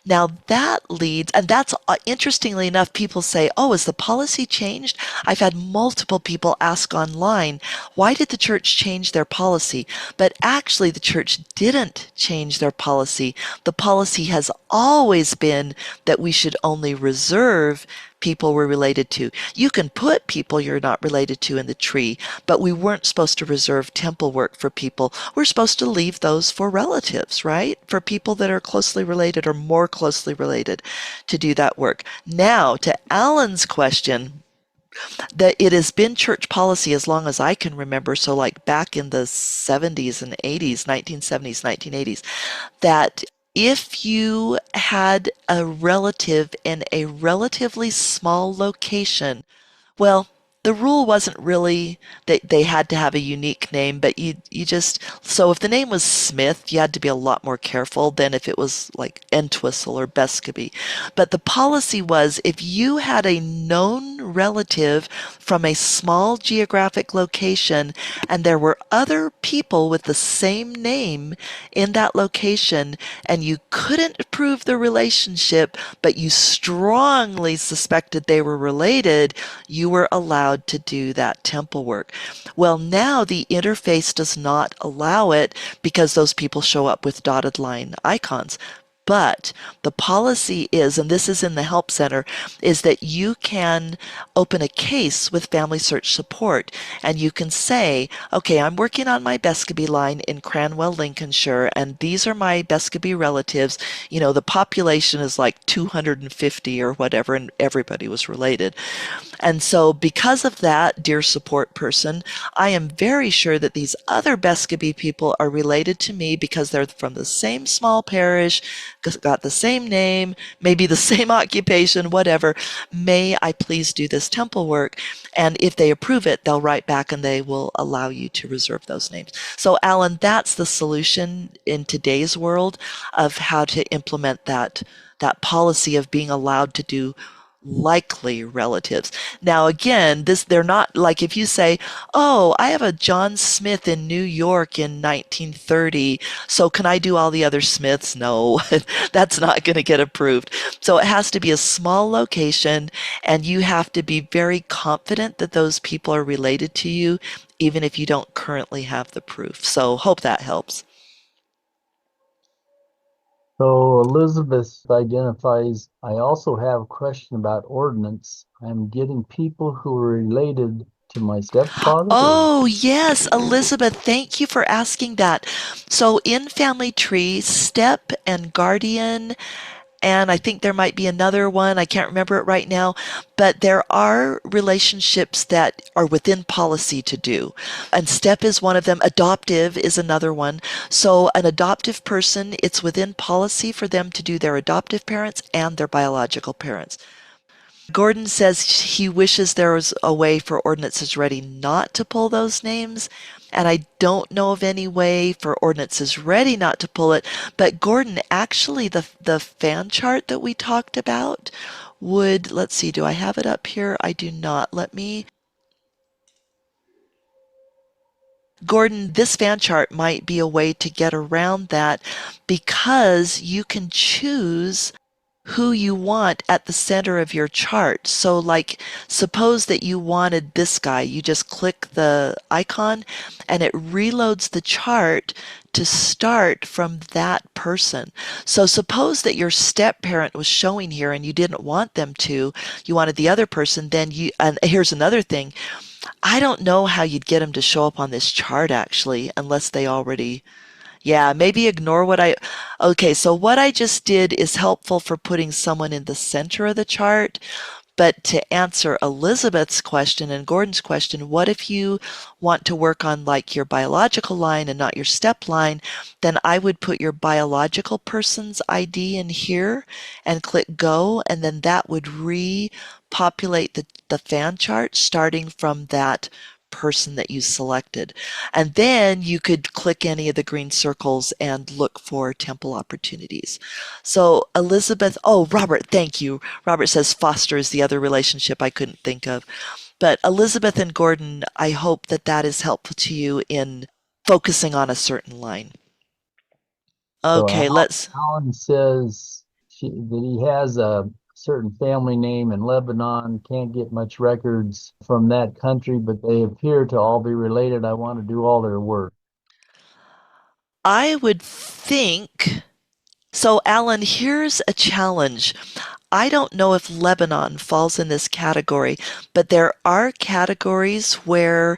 Now that leads, and that's interestingly enough, people say, oh, has the policy changed? I've had multiple people ask online, why did the church change their policy? But actually, the church didn't change their policy. The policy has always been that we should only reserve people we're related to. You can put people you're not related to in the tree, but we weren't supposed to reserve temple work for people. We're supposed to leave those for relatives, right? For people that are closely related or more closely related to do that work. Now, to Alan's question, that it has been church policy as long as I can remember, so like back in the 70s and 80s, 1970s, 1980s, that if you had a relative in a relatively small location, well, the rule wasn't really that they had to have a unique name, but you just, so if the name was Smith, you had to be a lot more careful than if it was like Entwistle or Bescovy. But the policy was if you had a known relative from a small geographic location and there were other people with the same name in that location and you couldn't prove the relationship, but you strongly suspected they were related, you were allowed to do that temple work. Well, now the interface does not allow it because those people show up with dotted line icons. But the policy is, and this is in the Help Center, is that you can open a case with Family Search Support and you can say, okay, I'm working on my Bescovy line in Cranwell, Lincolnshire, and these are my Bescovy relatives. You know, the population is like 250 or whatever, and everybody was related. And so because of that, dear support person, I am very sure that these other Bescovy people are related to me because they're from the same small parish, got the same name, maybe the same occupation, whatever. May I please do this temple work? And if they approve it, they'll write back and they will allow you to reserve those names. So Alan, that's the solution in today's world of how to implement that policy of being allowed to do likely relatives. Now again, this they're not like if you say, "Oh, I have a John Smith in New York in 1930, so can I do all the other Smiths?" No, that's not going to get approved. So it has to be a small location, and you have to be very confident that those people are related to you, even if you don't currently have the proof. So hope that helps. So Elizabeth identifies, I also have a question about ordinance. I'm getting people who are related to my stepfather. Oh, yes, Elizabeth, thank you for asking that. So in Family Tree, step and guardian, and I think there might be another one, I can't remember it right now, but there are relationships that are within policy to do. And step is one of them, adoptive is another one. So an adoptive person, it's within policy for them to do their adoptive parents and their biological parents. Gordon says he wishes there was a way for ordinances ready not to pull those names. And I don't know of any way for ordinances ready not to pull it. But Gordon, actually, the fan chart that we talked about would, let's see, do I have it up here? I do not. Let me. Gordon, this fan chart might be a way to get around that because you can choose who you want at the center of your chart. So like suppose that you wanted this guy, you just click the icon and it reloads the chart to start from that person. So suppose that your step parent was showing here and you didn't want them to, you wanted the other person, then you, and here's another thing, I don't know how you'd get them to show up on this chart actually, unless they already, yeah, maybe ignore what I, okay, so what I just did is helpful for putting someone in the center of the chart. But to answer Elizabeth's question and Gordon's question, what if you want to work on like your biological line and not your step line? Then I would put your biological person's ID in here and click go, and then that would repopulate the fan chart starting from that person that you selected. And then you could click any of the green circles and look for temple opportunities. So Elizabeth, oh, Robert, thank you. Robert says foster is the other relationship I couldn't think of. But Elizabeth and Gordon, I hope that that is helpful to you in focusing on a certain line. So Okay, let's. Alan says that he has a certain family name in Lebanon, can't get much records from that country, but they appear to all be related. I want to do all their work. I would think. So, Alan, here's a challenge. I don't know if Lebanon falls in this category, but there are categories where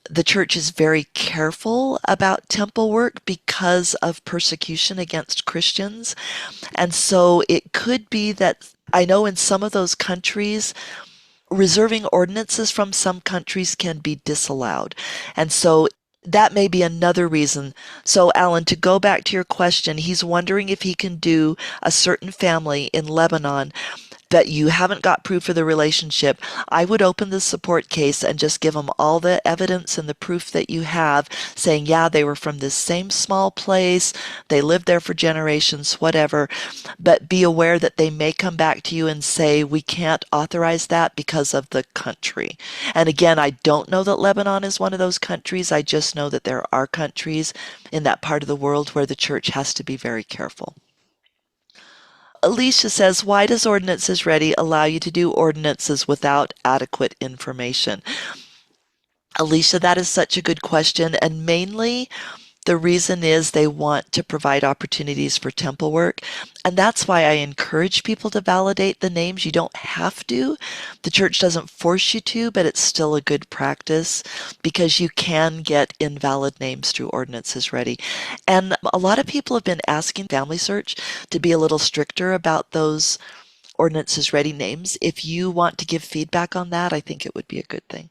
the church is very careful about temple work because of persecution against Christians. And so it could be that I know in some of those countries, reserving ordinances from some countries can be disallowed. And so that may be another reason. So, Alan, to go back to your question, he's wondering if he can do a certain family in Lebanon that you haven't got proof of the relationship. I would open the support case and just give them all the evidence and the proof that you have, saying, yeah, they were from this same small place, they lived there for generations, whatever. But be aware that they may come back to you and say, we can't authorize that because of the country. And again, I don't know that Lebanon is one of those countries. I just know that there are countries in that part of the world where the church has to be very careful. Alicia says, why does Ordinances Ready allow you to do ordinances without adequate information? Alicia, that is such a good question. And mainly the reason is they want to provide opportunities for temple work. And that's why I encourage people to validate the names. You don't have to. The church doesn't force you to, but it's still a good practice because you can get invalid names through Ordinances Ready. And a lot of people have been asking Family Search to be a little stricter about those Ordinances Ready names. If you want to give feedback on that, I think it would be a good thing.